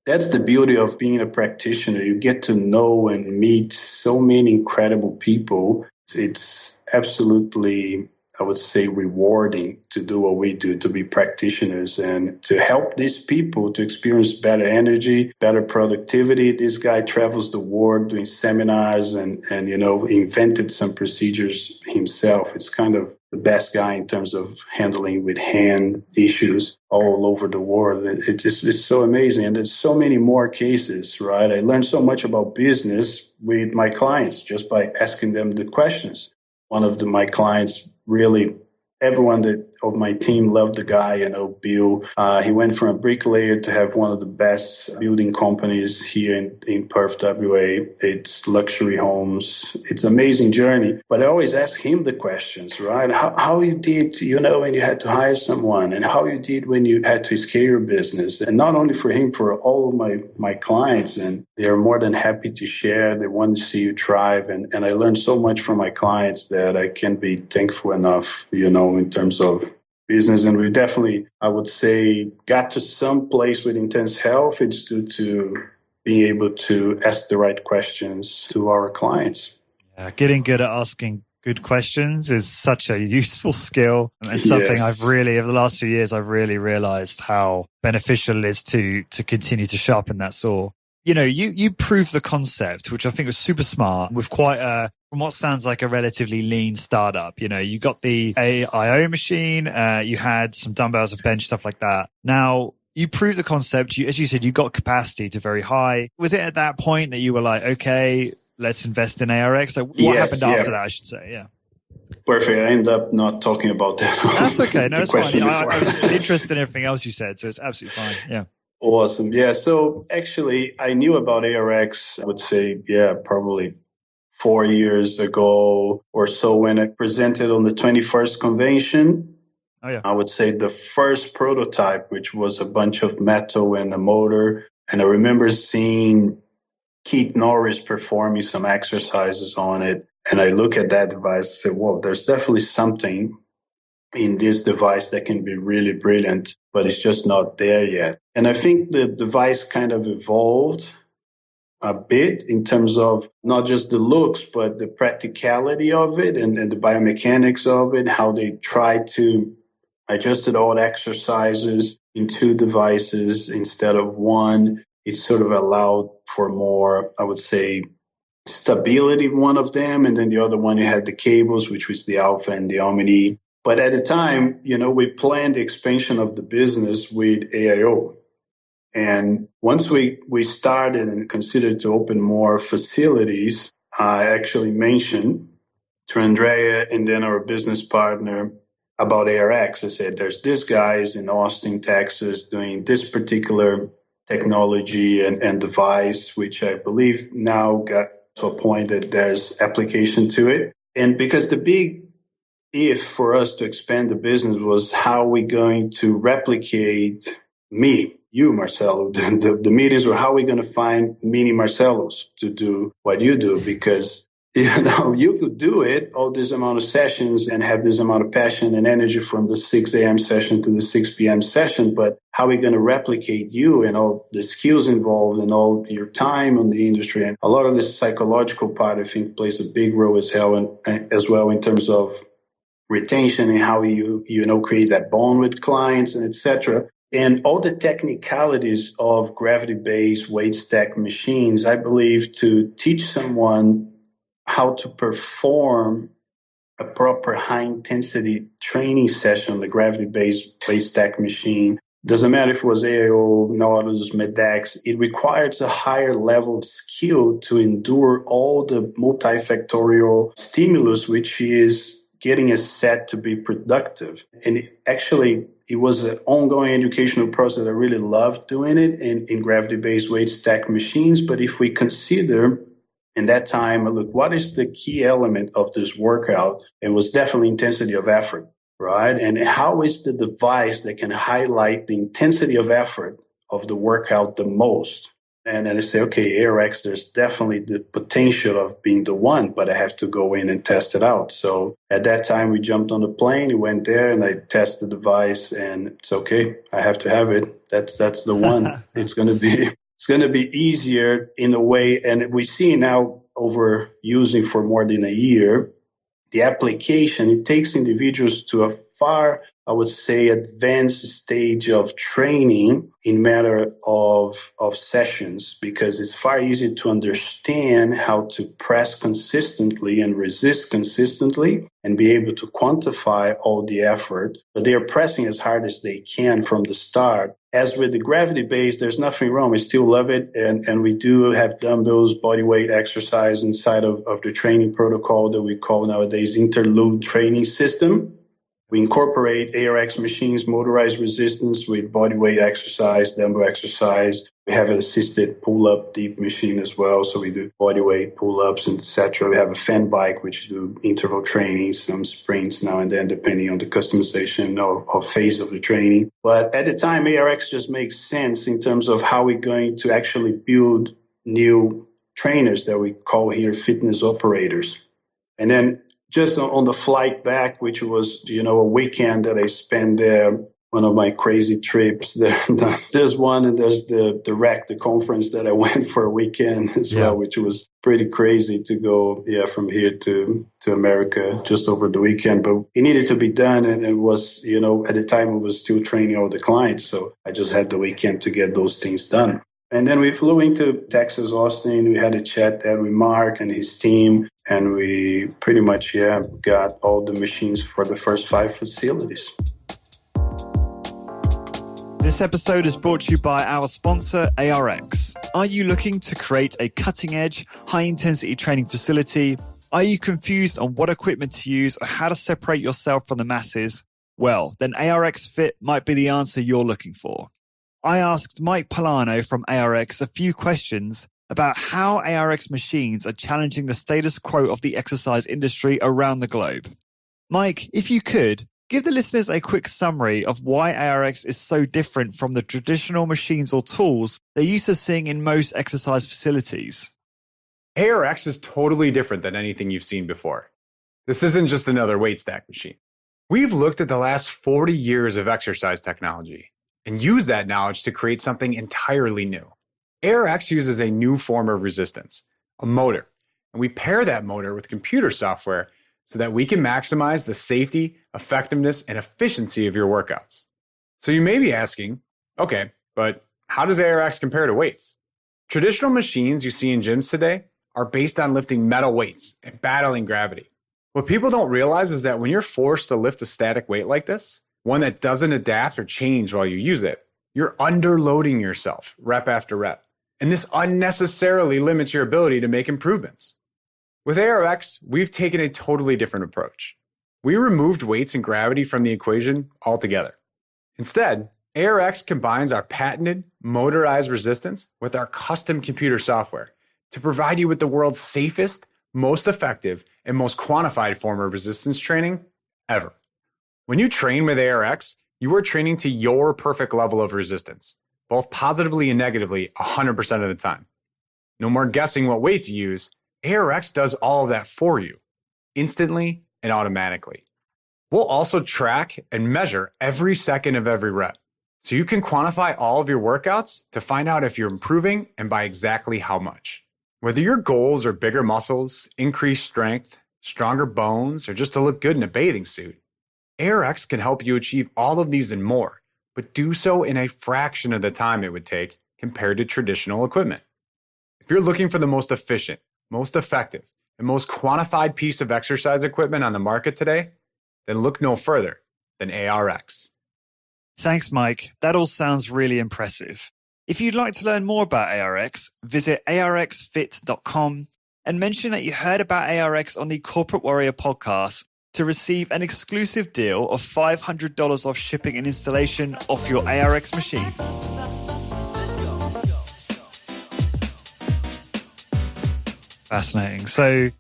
that's the beauty of being a practitioner. You get to know and meet so many incredible people. It's absolutely, I would say, rewarding to do what we do, to be practitioners and to help these people to experience better energy, better productivity. This guy travels the world doing seminars and invented some procedures himself. It's kind of the best guy in terms of handling with hand issues all over the world. It's so amazing. And there's so many more cases, right? I learned so much about business with my clients just by asking them the questions. One of my clients, really, everyone of my team loved the guy, Bill. He went from a bricklayer to have one of the best building companies here in Perth, WA. It's luxury homes. It's an amazing journey. But I always ask him the questions, right? How you did, when you had to hire someone, and how you did when you had to scale your business. And not only for him, for all of my clients. And they are more than happy to share. They want to see you thrive. And I learned so much from my clients that I can't be thankful enough, in terms of business. And we definitely, I would say, got to some place with Intense Health. It's due to being able to ask the right questions to our clients. Yeah, getting good at asking good questions is such a useful skill, and something I've really, over the last few years, I've really realized how beneficial it is to continue to sharpen that saw. You proved the concept, which I think was super smart, with quite from what sounds like a relatively lean startup. You got the AIO machine, you had some dumbbells, a bench, stuff like that. Now, you proved the concept. As you said, you got capacity to very high. Was it at that point that you were like, okay, let's invest in ARX? So what happened after that, I should say? Yeah. Perfect. I end up not talking about that. That's okay. No, it's fine. I was interested in everything else you said, so it's absolutely fine. Yeah. Awesome. Yeah. So actually, I knew about ARX, I would say, probably 4 years ago or so when I presented on the 21st convention. Oh, yeah. I would say the first prototype, which was a bunch of metal and a motor. And I remember seeing Keith Norris performing some exercises on it. And I look at that device and say, whoa, there's definitely something in this device that can be really brilliant, but it's just not there yet. And I think the device kind of evolved a bit in terms of not just the looks, but the practicality of it and the biomechanics of it, how they tried to adjust all the exercises in 2 devices instead of one. It sort of allowed for more, I would say, stability in one of them. And then the other one, you had the cables, which was the Alpha and the Omni. But at the time, we planned the expansion of the business with AIO. And once we started and considered to open more facilities, I actually mentioned to Andrea and then our business partner about ARX. I said, there's this guys in Austin, Texas, doing this particular technology and device, which I believe now got to a point that there's application to it. And because the big if for us to expand the business was how we going to replicate you, Marcelo. The meetings were how we going to find mini Marcelos to do what you do, because you could do it, all this amount of sessions and have this amount of passion and energy from the 6 a.m. session to the 6 p.m. session. But how are we going to replicate you and all the skills involved and all your time on the industry? And a lot of this psychological part, I think, plays a big role as well in terms of retention and how you create that bond with clients and etc. And all the technicalities of gravity-based weight stack machines, I believe, to teach someone how to perform a proper high-intensity training session on the gravity-based weight stack machine. Doesn't matter if it was AIO, Nautilus, Medex, it requires a higher level of skill to endure all the multifactorial stimulus, which is getting a set to be productive. And it was an ongoing educational process. I really loved doing it in gravity-based weight stack machines. But if we consider in that time, look, what is the key element of this workout? It was definitely intensity of effort, right? And how is the device that can highlight the intensity of effort of the workout the most? And then I say, okay, ARX, there's definitely the potential of being the one, but I have to go in and test it out. So at that time, we jumped on the plane, we went there, and I tested the device, and it's okay. I have to have it. That's the one. It's going to be easier in a way, and we see now over using for more than a year, the application, it takes individuals to a far, I would say, advanced stage of training in matter of sessions, because it's far easier to understand how to press consistently and resist consistently and be able to quantify all the effort. But they are pressing as hard as they can from the start. As with the gravity base, there's nothing wrong. We still love it. And we do have dumbbells, body weight exercise inside of the training protocol that we call nowadays interlude training system. We incorporate ARX machines, motorized resistance with body weight exercise, dumbbell exercise. We have an assisted pull-up deep machine as well. So we do body weight pull-ups, etc. We have a fan bike, which do interval training, some sprints now and then, depending on the customization or phase of the training. But at the time, ARX just makes sense in terms of how we're going to actually build new trainers that we call here fitness operators. And then just on the flight back, which was, a weekend that I spent there, one of my crazy trips. There's one, and there's the REC, the conference that I went for a weekend as well, which was pretty crazy to go, from here to America just over the weekend. But it needed to be done, and it was, at the time it was still training all the clients. So I just had the weekend to get those things done. And then we flew into Texas, Austin. We had a chat there with Mark and his team, and we pretty much, got all the machines for the first 5 facilities. This episode is brought to you by our sponsor, ARX. Are you looking to create a cutting-edge, high-intensity training facility? Are you confused on what equipment to use or how to separate yourself from the masses? Well, then ARX Fit might be the answer you're looking for. I asked Mike Polano from ARX a few questions about how ARX machines are challenging the status quo of the exercise industry around the globe. Mike, if you could, give the listeners a quick summary of why ARX is so different from the traditional machines or tools they're used to seeing in most exercise facilities. ARX is totally different than anything you've seen before. This isn't just another weight stack machine. We've looked at the last 40 years of exercise technology and use that knowledge to create something entirely new. ARX uses a new form of resistance, a motor, and we pair that motor with computer software so that we can maximize the safety, effectiveness, and efficiency of your workouts. So you may be asking, okay, but how does ARX compare to weights? Traditional machines you see in gyms today are based on lifting metal weights and battling gravity. What people don't realize is that when you're forced to lift a static weight like this, one that doesn't adapt or change while you use it, you're underloading yourself rep after rep. And this unnecessarily limits your ability to make improvements. With ARX, we've taken a totally different approach. We removed weights and gravity from the equation altogether. Instead, ARX combines our patented motorized resistance with our custom computer software to provide you with the world's safest, most effective, and most quantified form of resistance training ever. When you train with ARX, you are training to your perfect level of resistance, both positively and negatively 100% of the time. No more guessing what weight to use. ARX does all of that for you, instantly and automatically. We'll also track and measure every second of every rep, so you can quantify all of your workouts to find out if you're improving and by exactly how much. Whether your goals are bigger muscles, increased strength, stronger bones, or just to look good in a bathing suit, ARX can help you achieve all of these and more, but do so in a fraction of the time it would take compared to traditional equipment. If you're looking for the most efficient, most effective, and most quantified piece of exercise equipment on the market today, then look no further than ARX. Thanks, Mike. That all sounds really impressive. If you'd like to learn more about ARX, visit arxfit.com and mention that you heard about ARX on the Corporate Warrior podcast to receive an exclusive deal of $500 off shipping and installation off your ARX machines. Fascinating. So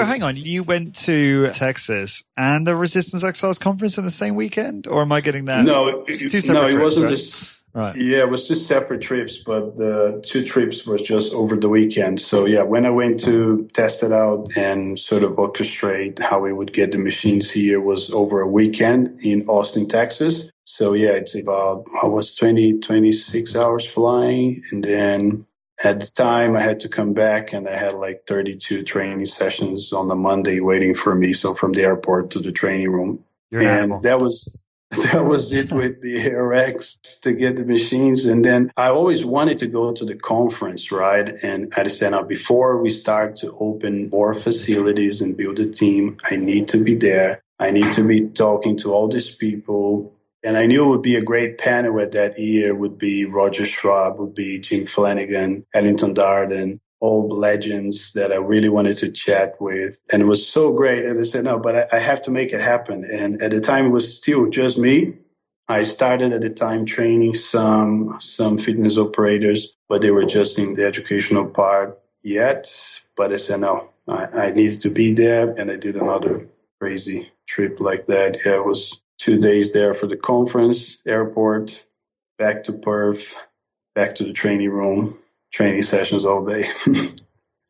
hang on, you went to Texas and the Resistance Exiles conference in the same weekend, or am I getting that? No, it wasn't this. Right. Yeah, it was just separate trips, but the two trips was just over the weekend. So yeah, when I went to test it out and sort of orchestrate how we would get the machines here was over a weekend in Austin, Texas. So yeah, it's about, 26 hours flying. And then at the time I had to come back and I had like 32 training sessions on the Monday waiting for me. So from the airport to the training room. And that was it with the ARX to get the machines. And then I always wanted to go to the conference, right? And I said, now before we start to open more facilities and build a team, I need to be there. I need to be talking to all these people. And I knew it would be a great panel at that year would be Roger Schwab, would be Jim Flanagan, Ellington Darden, all legends that I really wanted to chat with. And it was so great. And I said, no, but I have to make it happen. And at the time, it was still just me. I started at the time training some fitness operators, but they were just in the educational part yet. But I said, no, I needed to be there. And I did another crazy trip like that. Yeah, it was 2 days there for the conference, airport, back to Perth, back to the training room. Training sessions all day.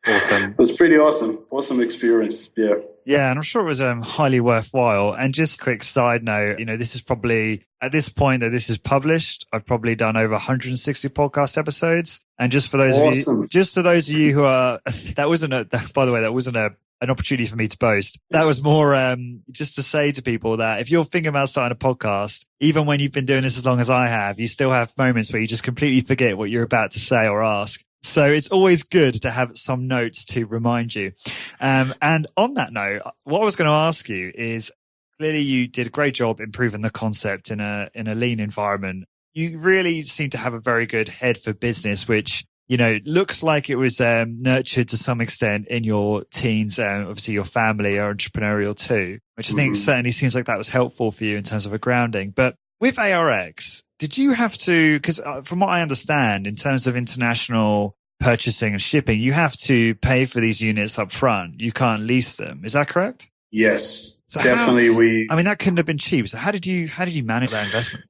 Awesome. It was pretty awesome. Awesome experience. Yeah. Yeah, and I'm sure it was highly worthwhile. And just a quick side note, this is probably, at this point that this is published, I've probably done over 160 podcast episodes. And just for those of you who are, that wasn't an opportunity for me to boast. That was more just to say to people that if you're thinking about starting a podcast, even when you've been doing this as long as I have, you still have moments where you just completely forget what you're about to say or ask. So it's always good to have some notes to remind you. And on that note, what I was going to ask you is, clearly you did a great job improving the concept in a lean environment. You really seem to have a very good head for business, which looks like it was nurtured to some extent in your teens. Obviously, your family are entrepreneurial too, which I think certainly seems like that was helpful for you in terms of a grounding. But with ARX, did you have to, because from what I understand, in terms of international purchasing and shipping, you have to pay for these units up front. You can't lease them. Is that correct? Yes, so definitely. That couldn't have been cheap. So how did you manage that investment?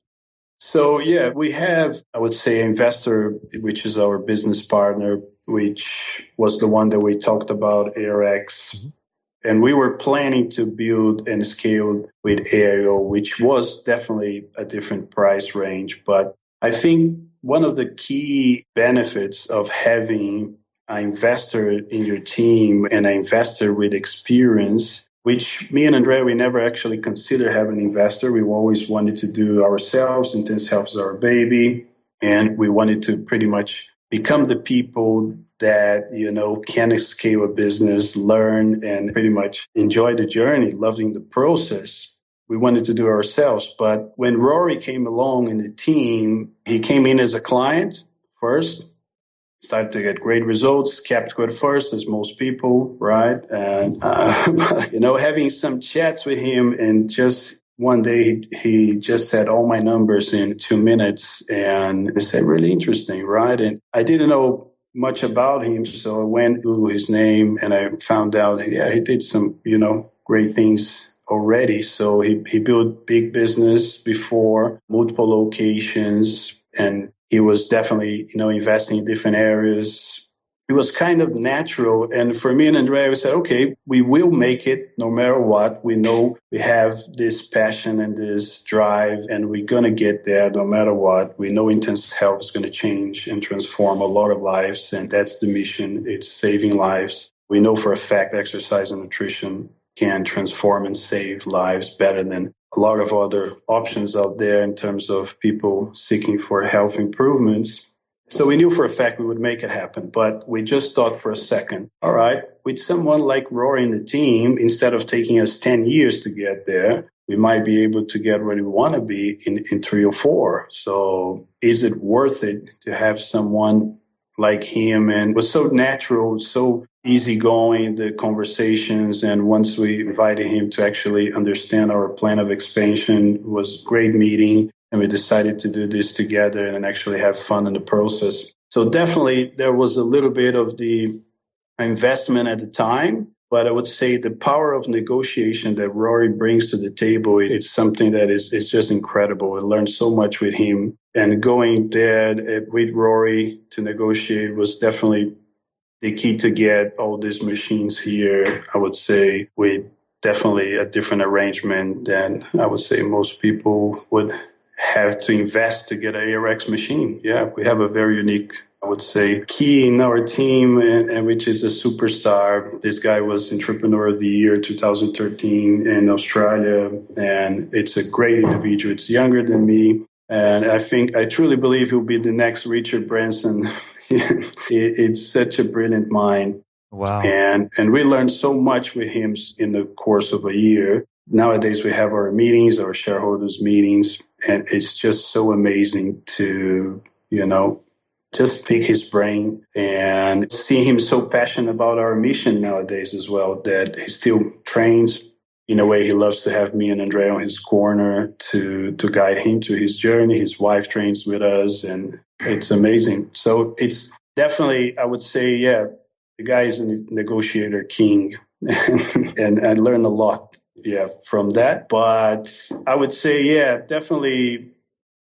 So, yeah, we have, I would say, investor, which is our business partner, which was the one that we talked about, ARX. Mm-hmm. And we were planning to build and scale with AIO, which was definitely a different price range. But I think one of the key benefits of having an investor in your team and an investor with experience, which me and Andrea, we never actually considered having an investor. We always wanted to do ourselves. Intense Health is our baby. And we wanted to pretty much become the people that, can scale a business, learn, and pretty much enjoy the journey, loving the process. We wanted to do it ourselves. But when Rory came along in the team, he came in as a client first. Started to get great results, kept good first, as most people, right? And, having some chats with him, and just one day he just said all my numbers in 2 minutes, and I said, really interesting, right? And I didn't know much about him, so I went to his name and I found out, he did some, great things already. So he built big business before, multiple locations, and he was definitely, investing in different areas. It was kind of natural. And for me and Andrea, we said, okay, we will make it no matter what. We know we have this passion and this drive, and we're going to get there no matter what. We know Intense Health is going to change and transform a lot of lives, and that's the mission. It's saving lives. We know for a fact exercise and nutrition can transform and save lives better than a lot of other options out there in terms of people seeking for health improvements. So we knew for a fact we would make it happen, but we just thought for a second, all right, with someone like Rory in the team, instead of taking us 10 years to get there, we might be able to get where we want to be in 3 or 4. So is it worth it to have someone like him? And it was so natural, so easygoing, the conversations. And once we invited him to actually understand our plan of expansion, it was a great meeting. And we decided to do this together and actually have fun in the process. So definitely there was a little bit of the investment at the time, but I would say the power of negotiation that Rory brings to the table, it's something that is just incredible. I learned so much with him. And going there with Rory to negotiate was definitely the key to get all these machines here, I would say, with definitely a different arrangement than I would say most people would have to invest to get an ARX machine. Yeah, we have a very unique, I would say, key in our team, and which is a superstar. This guy was Entrepreneur of the Year 2013 in Australia, and it's a great individual. It's younger than me, and I truly believe he'll be the next Richard Branson. It's such a brilliant mind. Wow. And we learned so much with him in the course of a year. Nowadays, we have our meetings, our shareholders meetings, and it's just so amazing to, just pick his brain and see him so passionate about our mission nowadays as well, that he still trains. In a way, he loves to have me and Andrea on his corner to guide him to his journey. His wife trains with us, and it's amazing. So it's definitely, I would say, yeah, the guy is a negotiator king, and I learned a lot. Yeah, from that. But I would say, yeah, definitely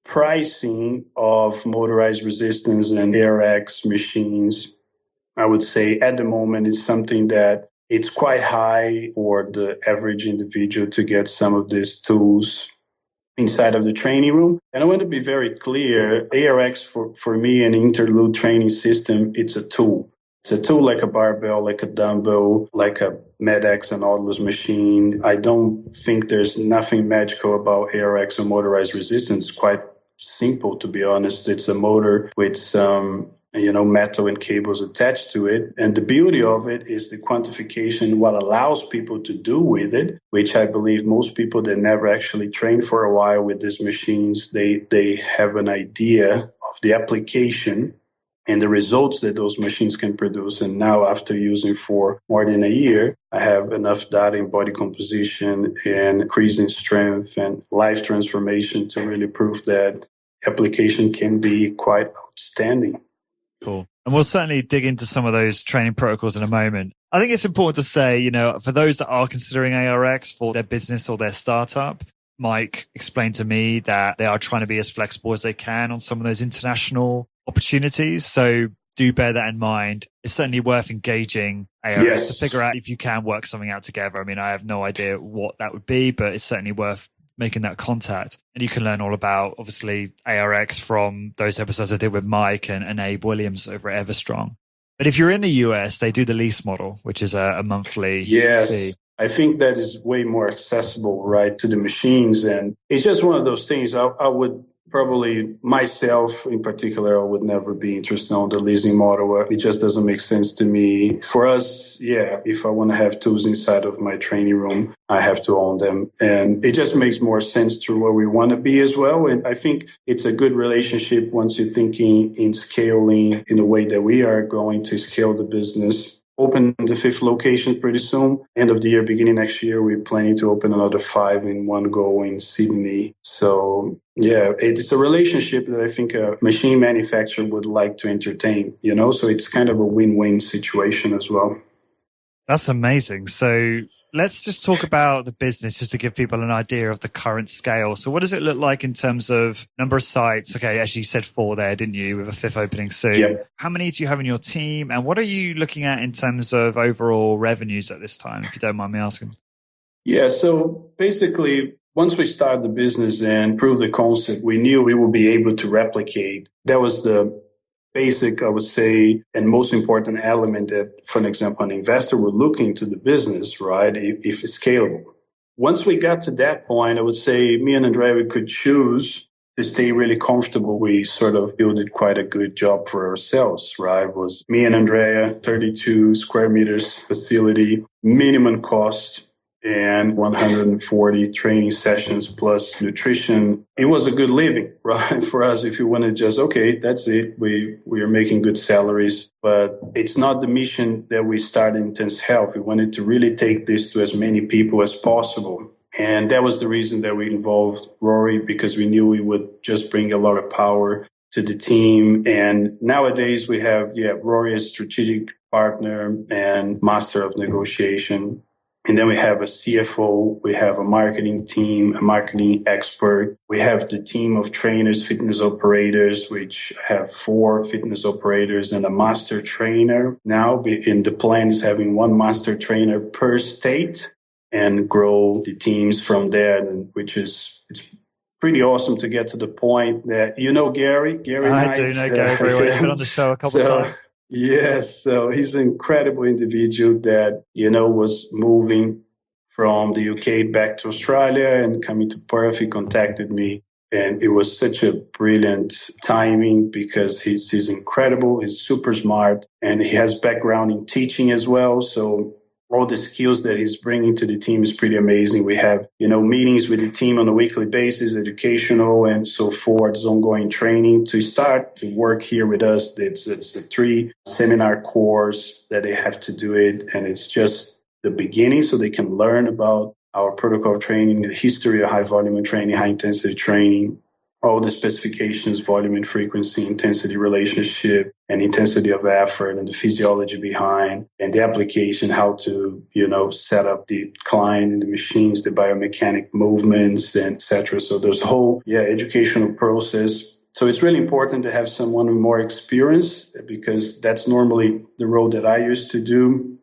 pricing of motorized resistance and ARX machines, I would say at the moment is something that it's quite high for the average individual to get some of these tools inside of the training room. And I want to be very clear, ARX for me, an interlude training system, it's a tool. It's a tool like a barbell, like a dumbbell, like a MedX and Nautilus machine. I don't think there's nothing magical about ARX or motorized resistance. It's quite simple, to be honest. It's a motor with some, metal and cables attached to it. And the beauty of it is the quantification, what allows people to do with it, which I believe most people that never actually train for a while with these machines, they have an idea of the application and the results that those machines can produce. And now, after using for more than a year, I have enough data in body composition and increasing strength and life transformation to really prove that application can be quite outstanding. Cool. And we'll certainly dig into some of those training protocols in a moment. I think it's important to say, for those that are considering ARX for their business or their startup, Mike explained to me that they are trying to be as flexible as they can on some of those international opportunities. So do bear that in mind. It's certainly worth engaging ARX to figure out if you can work something out together. I mean, I have no idea what that would be, but it's certainly worth making that contact. And you can learn all about, obviously, ARX from those episodes I did with Mike and Abe Williams over at Everstrong. But if you're in the US, they do the lease model, which is a monthly fee. I think that is way more accessible, right, to the machines. And it's just one of those things. I would probably, myself in particular, I would never be interested on the leasing model. It just doesn't make sense to me. For us, if I want to have tools inside of my training room, I have to own them. And it just makes more sense to where we want to be as well. And I think it's a good relationship once you're thinking in scaling in the way that we are going to scale the business. Open the 5th location pretty soon. End of the year, beginning next year, we're planning to open another 5 in one go in Sydney. So, it's a relationship that I think a machine manufacturer would like to entertain, so it's kind of a win-win situation as well. That's amazing. So let's just talk about the business just to give people an idea of the current scale. So what does it look like in terms of number of sites? Okay, as you said 4 there, didn't you, with a 5th opening soon? Yep. How many do you have in your team? And what are you looking at in terms of overall revenues at this time, if you don't mind me asking? Yeah, so basically, once we started the business and proved the concept, we knew we would be able to replicate. That was the basic, I would say, and most important element that, for example, an investor would look into the business, right, if it's scalable. once we got to that point, I would say me and Andrea, we could choose to stay really comfortable. We sort of built quite a good job for ourselves, right? It was me and Andrea, 32 square meters facility, minimum cost, and 140 training sessions plus nutrition. It was a good living, right? For us, if you want to just, okay, that's it. We are making good salaries, but it's not the mission that we started Intense Health. We wanted to really take this to as many people as possible. And that was the reason that we involved Rory, because we knew we would just bring a lot of power to the team. And nowadays we have, Rory as strategic partner and master of negotiation. And then we have a CFO, we have a marketing team, a marketing expert. We have the team of trainers, fitness operators, which have 4 fitness operators and a master trainer. Now in the plan is having 1 master trainer per state and grow the teams from there, which is, it's pretty awesome to get to the point that, Gary I Knight. do know Gary very well. He's been on the show a couple of times. Yes, so he's an incredible individual that, was moving from the UK back to Australia and coming to Perth. He contacted me, and it was such a brilliant timing because he's incredible, he's super smart, and he has background in teaching as well. So all the skills that he's bringing to the team is pretty amazing. We have, meetings with the team on a weekly basis, educational and so forth, ongoing training. To start to work here with us, it's a 3 seminar course that they have to do it. And it's just the beginning so they can learn about our protocol of training, the history of high volume training, high intensity training, all the specifications, volume and frequency, intensity relationship, and intensity of effort, and the physiology behind, and the application, how to, set up the client and the machines, the biomechanic movements, and et cetera. So there's a whole, educational process. So it's really important to have someone with more experience, because that's normally the role that I used to do.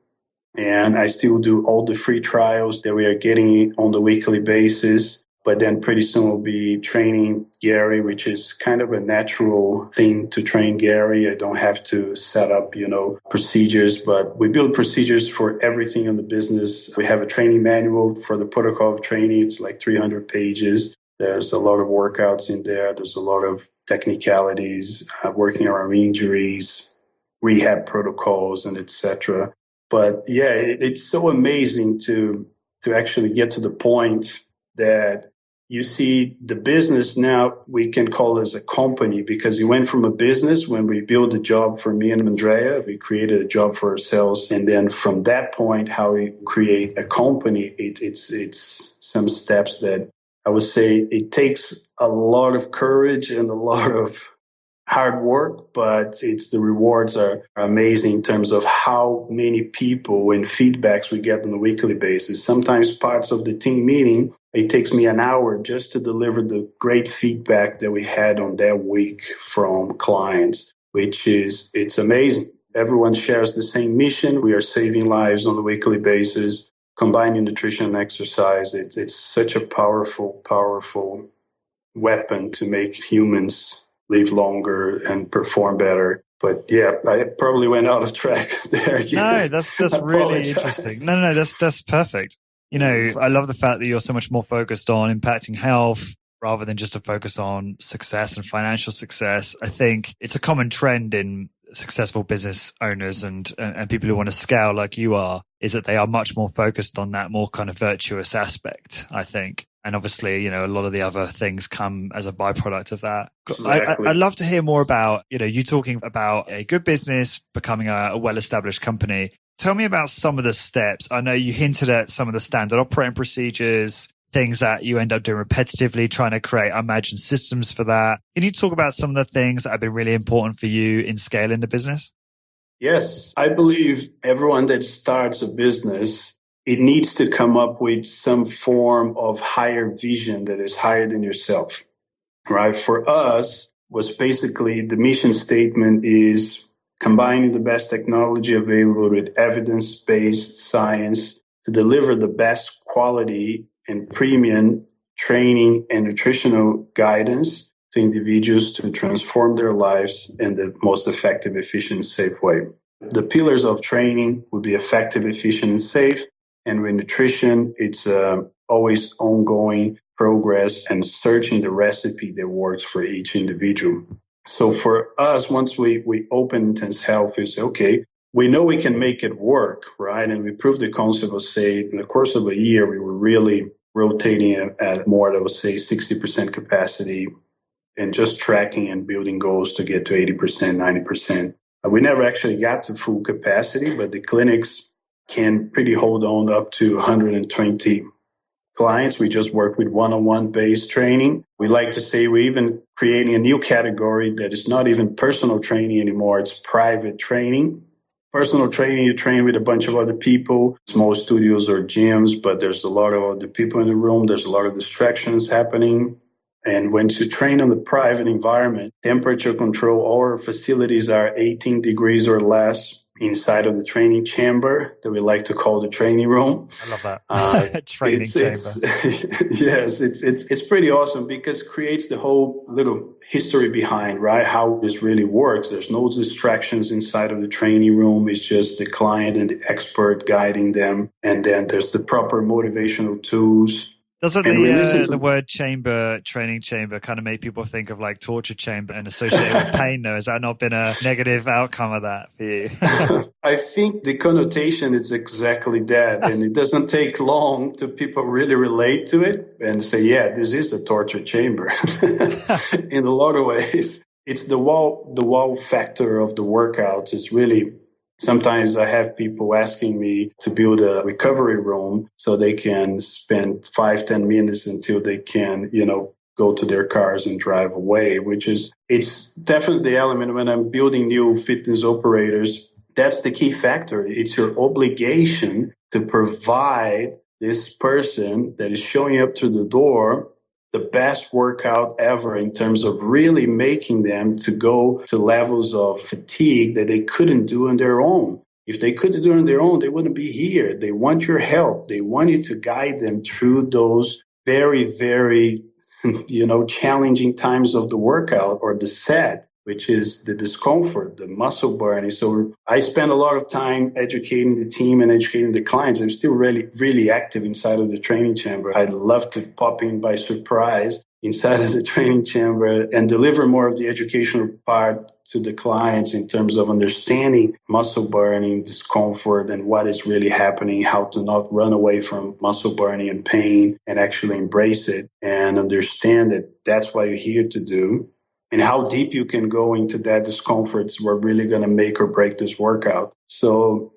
And I still do all the free trials that we are getting on the weekly basis. But then pretty soon we'll be training Gary, which is kind of a natural thing to train Gary. I don't have to set up, procedures, but we build procedures for everything in the business. We have a training manual for the protocol of training. It's like 300 pages. There's a lot of workouts in there. There's a lot of technicalities, working around injuries, rehab protocols, and etc. But it's so amazing to actually get to the point that you see the business now, we can call as a company, because it went from a business when we built a job for me and Andrea, we created a job for ourselves. And then from that point, how we create a company, it's some steps that I would say it takes a lot of courage and a lot of hard work, but the rewards are amazing in terms of how many people and feedbacks we get on a weekly basis. Sometimes parts of the team meeting, it takes me an hour just to deliver the great feedback that we had on that week from clients, it's amazing. Everyone shares the same mission. We are saving lives on a weekly basis, combining nutrition and exercise. It's such a powerful, powerful weapon to make humans live longer and perform better. But I probably went out of track there. No, that's really interesting. No, that's perfect. I love the fact that you're so much more focused on impacting health rather than just a focus on success and financial success. I think it's a common trend in successful business owners and people who want to scale like you are, is that they are much more focused on that more kind of virtuous aspect, I think. And obviously, a lot of the other things come as a byproduct of that. Exactly. I'd love to hear more about, you talking about a good business becoming a well-established company. Tell me about some of the steps. I know you hinted at some of the standard operating procedures, things that you end up doing repetitively, trying to create, I imagine, systems for that. Can you talk about some of the things that have been really important for you in scaling the business? Yes, I believe everyone that starts a business, it needs to come up with some form of higher vision that is higher than yourself, right? For us, was basically the mission statement is combining the best technology available with evidence-based science to deliver the best quality and premium training and nutritional guidance to individuals to transform their lives in the most effective, efficient, safe way. The pillars of training would be effective, efficient, and safe. And with nutrition, it's always ongoing progress and searching the recipe that works for each individual. So for us, once we open Intense Health, we say, okay, we know we can make it work, right? And we proved the concept of, say, in the course of a year, we were really rotating at more, I would say, 60% capacity and just tracking and building goals to get to 80%, 90%. We never actually got to full capacity, but the clinics can pretty hold on up to 120 clients. We just work with one-on-one based training. We like to say we're even creating a new category that is not even personal training anymore. It's private training. Personal training, you train with a bunch of other people, small studios or gyms, but there's a lot of other people in the room. There's a lot of distractions happening. And when you train in the private environment, temperature control, all our facilities are 18 degrees or less inside of the training chamber that we like to call the training room. I love that. Training chamber. Yes, it's pretty awesome because it creates the whole little history behind, right, how this really works. There's no distractions inside of the training room. It's just the client and the expert guiding them. And then there's the proper motivational tools. Doesn't the word training chamber, kind of make people think of like torture chamber and associate with pain though? Has that not been a negative outcome of that for you? I think the connotation is exactly that. And it doesn't take long to people really relate to it and say, yeah, this is a torture chamber in a lot of ways. It's the wow factor of the workouts is really. Sometimes I have people asking me to build a recovery room so they can spend 5-10 minutes until they can, go to their cars and drive away, it's definitely the element when I'm building new fitness operators. That's the key factor. It's your obligation to provide this person that is showing up to the door the best workout ever in terms of really making them to go to levels of fatigue that they couldn't do on their own. If they could do it on their own, they wouldn't be here. They want your help. They want you to guide them through those very, very, challenging times of the workout or the set, which is the discomfort, the muscle burning. So I spend a lot of time educating the team and educating the clients. I'm still really, really active inside of the training chamber. I'd love to pop in by surprise inside of the training chamber and deliver more of the educational part to the clients in terms of understanding muscle burning, discomfort, and what is really happening, how to not run away from muscle burning and pain and actually embrace it and understand that that's what you're here to do. And how deep you can go into that discomfort is what really going to make or break this workout. So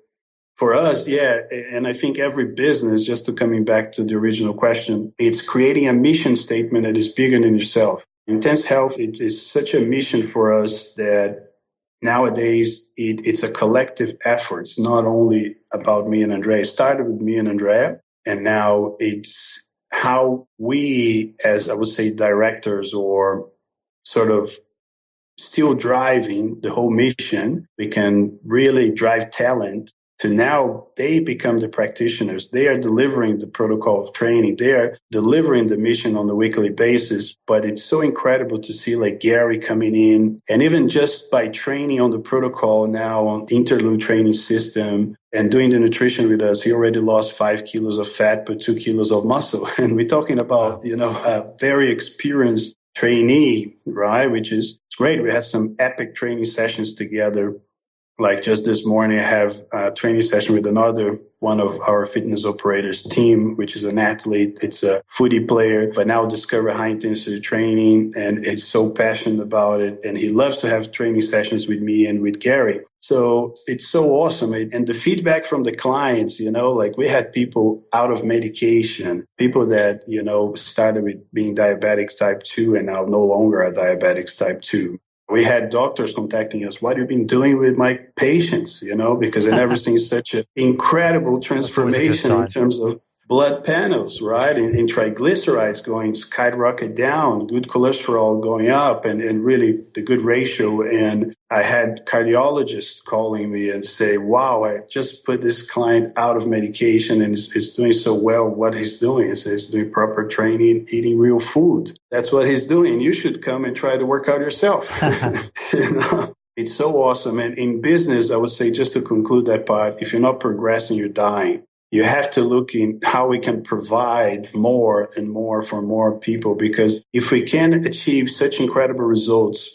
for us, yeah, and I think every business, just to coming back to the original question, it's creating a mission statement that is bigger than yourself. Intense Health, it is such a mission for us that nowadays it's a collective effort. It's not only about me and Andrea. It started with me and Andrea, and now it's how we, as I would say, directors or sort of still driving the whole mission, we can really drive talent to now they become the practitioners. They are delivering the protocol of training. They are delivering the mission on a weekly basis. But it's so incredible to see like Gary coming in and even just by training on the protocol now on interlude training system and doing the nutrition with us, he already lost 5 kilos of fat, but 2 kilos of muscle. And we're talking about, a very experienced trainee, right? Which is it's great. We had some epic training sessions together. Like just this morning, I have a training session with another one of our fitness operators team, which is an athlete. It's a footy player, but now discover high intensity training and is so passionate about it. And he loves to have training sessions with me and with Gary. So it's so awesome. And the feedback from the clients, like we had people out of medication, people that, started with being diabetics type 2 and now no longer are diabetics type 2. We had doctors contacting us. What have you been doing with my patients? Because I've never seen such an incredible transformation in terms of blood panels, right? And triglycerides going skyrocket down, good cholesterol going up, and really the good ratio. And I had cardiologists calling me and say, wow, I just put this client out of medication and is doing so well. What he's doing is he's doing proper training, eating real food. That's what he's doing. You should come and try to work out yourself. It's so awesome. And in business, I would say, just to conclude that part, if you're not progressing, you're dying. you have to look in how we can provide more and more for more people, because if we can achieve such incredible results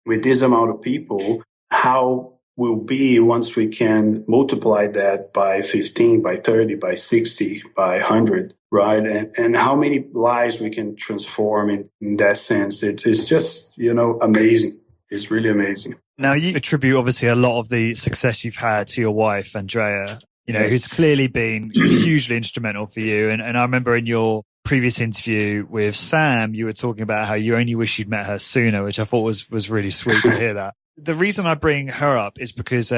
with this amount of people, how will be once we can multiply that by 15, by 30, by 60, by 100, right? And how many lives we can transform in that sense. It's just, amazing. It's really amazing. Now, you attribute obviously a lot of the success you've had to your wife, Andrea, Yes. who's clearly been hugely instrumental for you. And I remember in your previous interview with Sam, you were talking about how you only wish you'd met her sooner, which I thought was really sweet to hear that. The reason I bring her up is because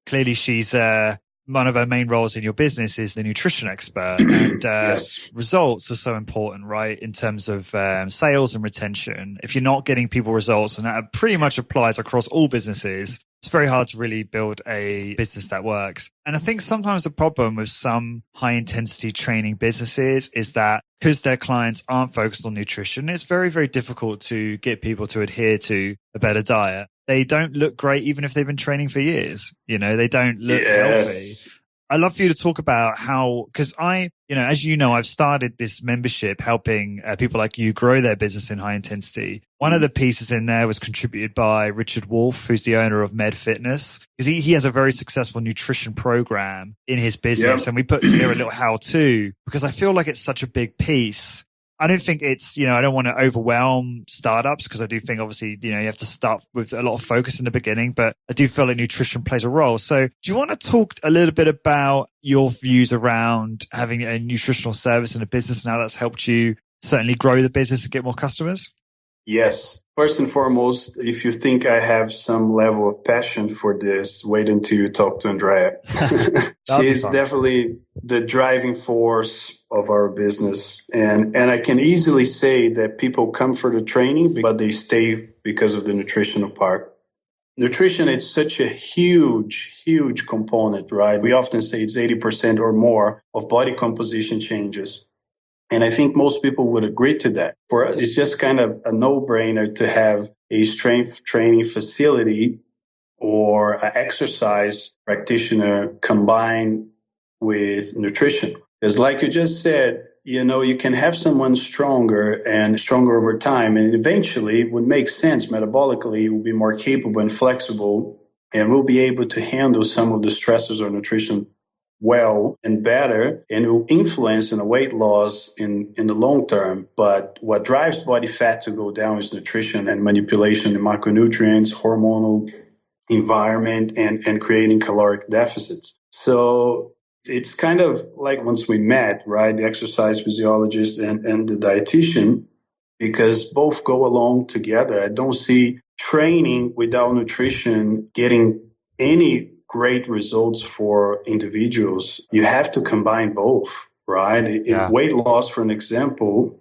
clearly she's one of her main roles in your business is the nutrition expert, and Yes. results are so important, right? In terms of sales and retention. If you're not getting people results, and that pretty much applies across all businesses, it's very hard to really build a business that works. And I think sometimes the problem with some high intensity training businesses is that because their clients aren't focused on nutrition, it's very, very difficult to get people to adhere to a better diet. They don't look great even if they've been training for years. They don't look healthy. I'd love for you to talk about how, because as you know, I've started this membership helping people like you grow their business in high intensity. One of the pieces in there was contributed by Richard Wolf, who's the owner of Med Fitness, because he has a very successful nutrition program in his business. Yep. And we put together a little how-to, because I feel like it's such a big piece. I don't think it's, I don't want to overwhelm startups, because I do think obviously, you have to start with a lot of focus in the beginning, but I do feel like nutrition plays a role. So do you want to talk a little bit about your views around having a nutritional service in a business and how that's helped you certainly grow the business and get more customers? Yes. First and foremost, if you think I have some level of passion for this, wait until you talk to Andrea. She's definitely the driving force of our business. And I can easily say that people come for the training, but they stay because of the nutritional part. Nutrition is such a huge, huge component, right? We often say it's 80% or more of body composition changes. And I think most people would agree to that. For us, it's just kind of a no-brainer to have a strength training facility or an exercise practitioner combined with nutrition. Because like you just said, you can have someone stronger and stronger over time, and eventually it would make sense metabolically, it will be more capable and flexible, and will be able to handle some of the stressors of nutrition well and better, and it will influence in the weight loss in the long term. But what drives body fat to go down is nutrition and manipulation of macronutrients, hormonal environment, and creating caloric deficits. So it's kind of like once we met, right, the exercise physiologist and the dietitian, because both go along together. I don't see training without nutrition getting any great results for individuals. You have to combine both, right? Yeah. In weight loss, for an example,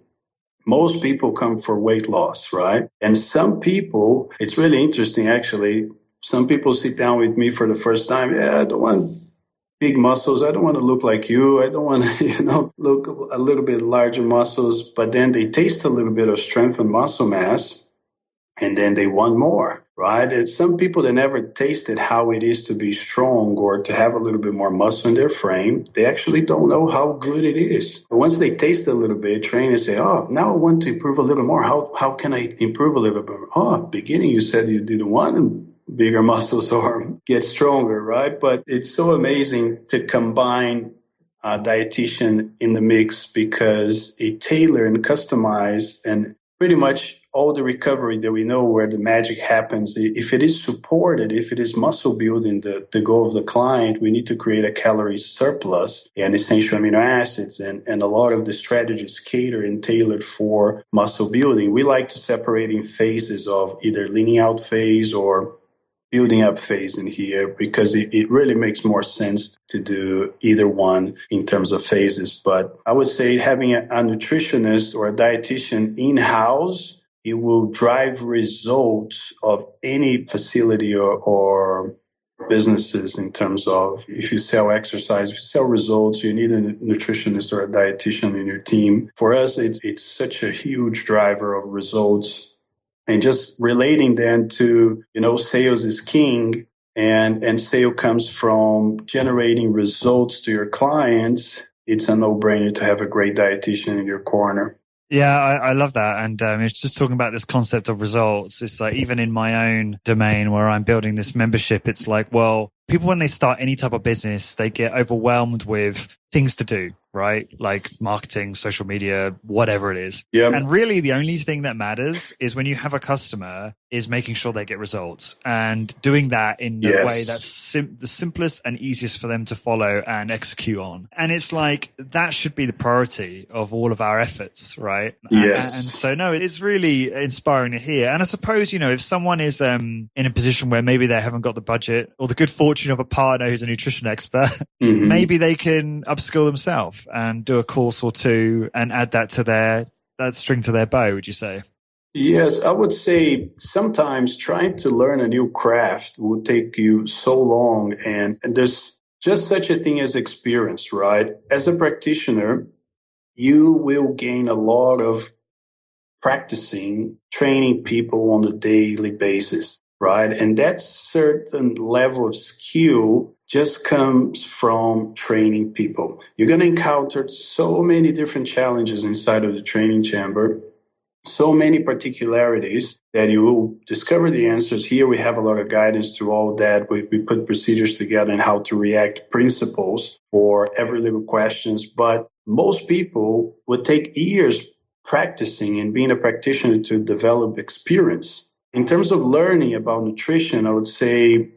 most people come for weight loss, right? And some people, it's really interesting actually, some people sit down with me for the first time. I don't want big muscles. I don't want to look like you. I don't want to, look a little bit larger muscles. But then they taste a little bit of strength and muscle mass, and then they want more, right? And some people that never tasted how it is to be strong or to have a little bit more muscle in their frame, they actually don't know how good it is. But once they taste a little bit, train and say, oh, now I want to improve a little more. How can I improve a little bit? Oh, beginning you said you didn't want bigger muscles or get stronger, right? But it's so amazing to combine a dietitian in the mix, because it tailor and customize, and pretty much all the recovery that we know where the magic happens. If it is supported, if it is muscle building, the goal of the client, we need to create a calorie surplus and essential amino acids. And a lot of the strategies cater and tailored for muscle building. We like to separate in phases of either leaning out phase or building up phase in here, because it really makes more sense to do either one in terms of phases. But I would say having a nutritionist or a dietitian in-house, it will drive results of any facility or businesses in terms of if you sell exercise, if you sell results, you need a nutritionist or a dietitian in your team. For us, it's such a huge driver of results. And just relating then to, sales is king. and sale comes from generating results to your clients, it's a no-brainer to have a great dietitian in your corner. Yeah, I love that. And it's just talking about this concept of results. It's like even in my own domain where I'm building this membership, it's like, well, people, when they start any type of business, they get overwhelmed with things to do, right? Like marketing, social media, whatever it is. Yep. And really the only thing that matters is when you have a customer is making sure they get results and doing that in a way that's the simplest and easiest for them to follow and execute on. And it's like, that should be the priority of all of our efforts, right? Yes. And so, no, it is really inspiring to hear. And I suppose, if someone is in a position where maybe they haven't got the budget or the good fortune of a partner who's a nutrition expert, maybe they can upskill themselves and do a course or two and add that to that string to their bow, would you say? Yes, I would say sometimes trying to learn a new craft will take you so long, and there's just such a thing as experience, right? As a practitioner, you will gain a lot of practicing, training people on a daily basis, right? And that certain level of skill just comes from training people. You're going to encounter so many different challenges inside of the training chamber, so many particularities that you will discover the answers. Here we have a lot of guidance to all that. We put procedures together and how to react, principles for every little questions. But most people would take years practicing and being a practitioner to develop experience. In terms of learning about nutrition, I would say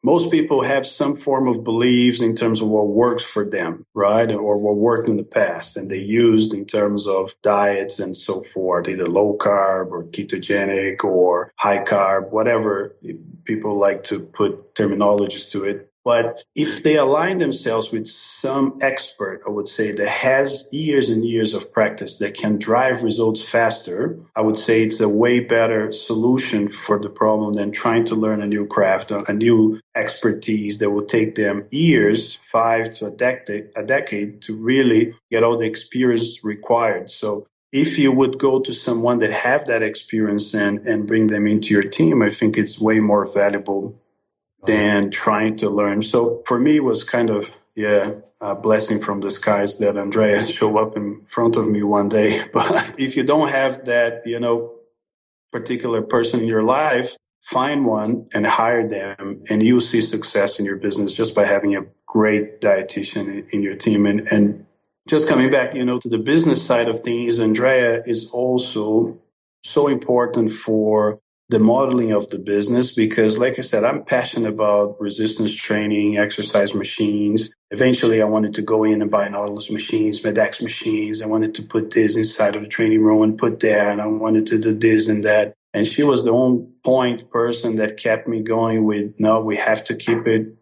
most people have some form of beliefs in terms of what works for them, right? Or what worked in the past and they used in terms of diets and so forth, either low carb or ketogenic or high carb, whatever people like to put terminologies to it. But if they align themselves with some expert, I would say, that has years and years of practice that can drive results faster, I would say it's a way better solution for the problem than trying to learn a new craft, a new expertise that will take them years, 5 to a decade to really get all the experience required. So if you would go to someone that have that experience and bring them into your team, I think it's way more valuable than trying to learn. So for me, it was kind of, a blessing from the skies that Andrea showed up in front of me one day. But if you don't have that, particular person in your life, find one and hire them, and you'll see success in your business just by having a great dietitian in your team. And just coming back, to the business side of things, Andrea is also so important for the modeling of the business, because like I said, I'm passionate about resistance training, exercise machines. Eventually I wanted to go in and buy all those machines, Medex machines. I wanted to put this inside of the training room and put there, and I wanted to do this and that. And she was the on point person that kept me going with, no, we have to keep it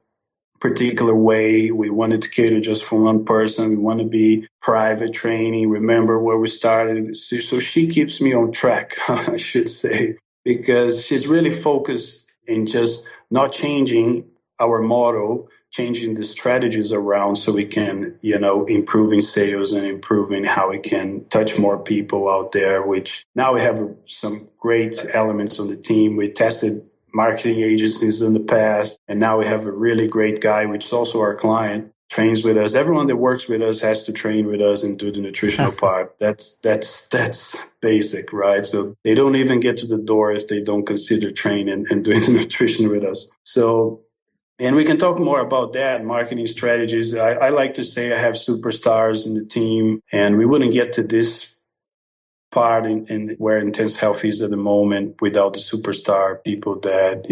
particular way. We wanted to cater just for one person. We want to be private training. Remember where we started. So she keeps me on track, I should say, because she's really focused in just not changing our model, changing the strategies around so we can, improving sales and improving how we can touch more people out there, which now we have some great elements on the team. We tested marketing agencies in the past, and now we have a really great guy, which is also our client, trains with us. Everyone that works with us has to train with us and do the nutritional part. That's basic, right? So they don't even get to the door if they don't consider training and doing the nutrition with us. So, and we can talk more about that, marketing strategies. I like to say I have superstars in the team, and we wouldn't get to this part in where Intense Health is at the moment without the superstar people that,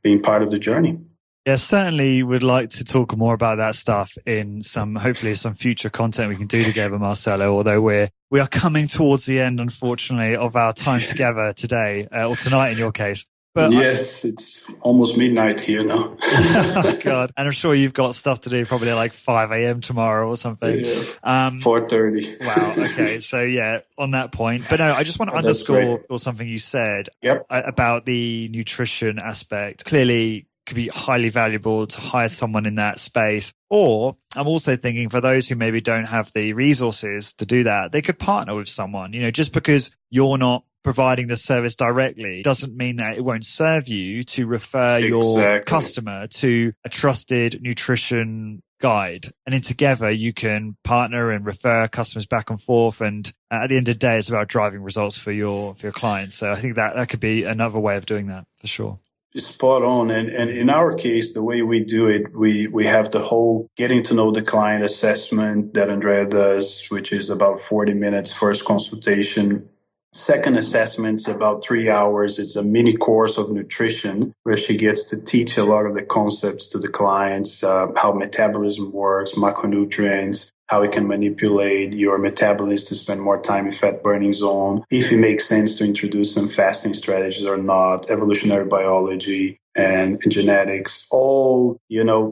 being part of the journey. Yeah, certainly would like to talk more about that stuff in hopefully some future content we can do together, Marcelo, although we are coming towards the end, unfortunately, of our time together today, or tonight in your case. But yes, it's almost midnight here now. Oh, God. And I'm sure you've got stuff to do probably like 5 a.m. tomorrow or something. Yeah, 4:30. Wow. Okay. So yeah, on that point. But no, I just want to underscore something you said about the nutrition aspect. Clearly could be highly valuable to hire someone in that space. Or I'm also thinking for those who maybe don't have the resources to do that, they could partner with someone, just because you're not providing the service directly doesn't mean that it won't serve you to refer your customer to a trusted nutrition guide. And then together you can partner and refer customers back and forth. And at the end of the day, it's about driving results for your clients. So I think that could be another way of doing that for sure. Spot on. And in our case, the way we do it, we have the whole getting to know the client assessment that Andrea does, which is about 40 minutes, first consultation. Second assessment's about 3 hours. It's a mini course of nutrition where she gets to teach a lot of the concepts to the clients, how metabolism works, macronutrients, how it can manipulate your metabolism to spend more time in fat burning zone, if it makes sense to introduce some fasting strategies or not, evolutionary biology and genetics, all,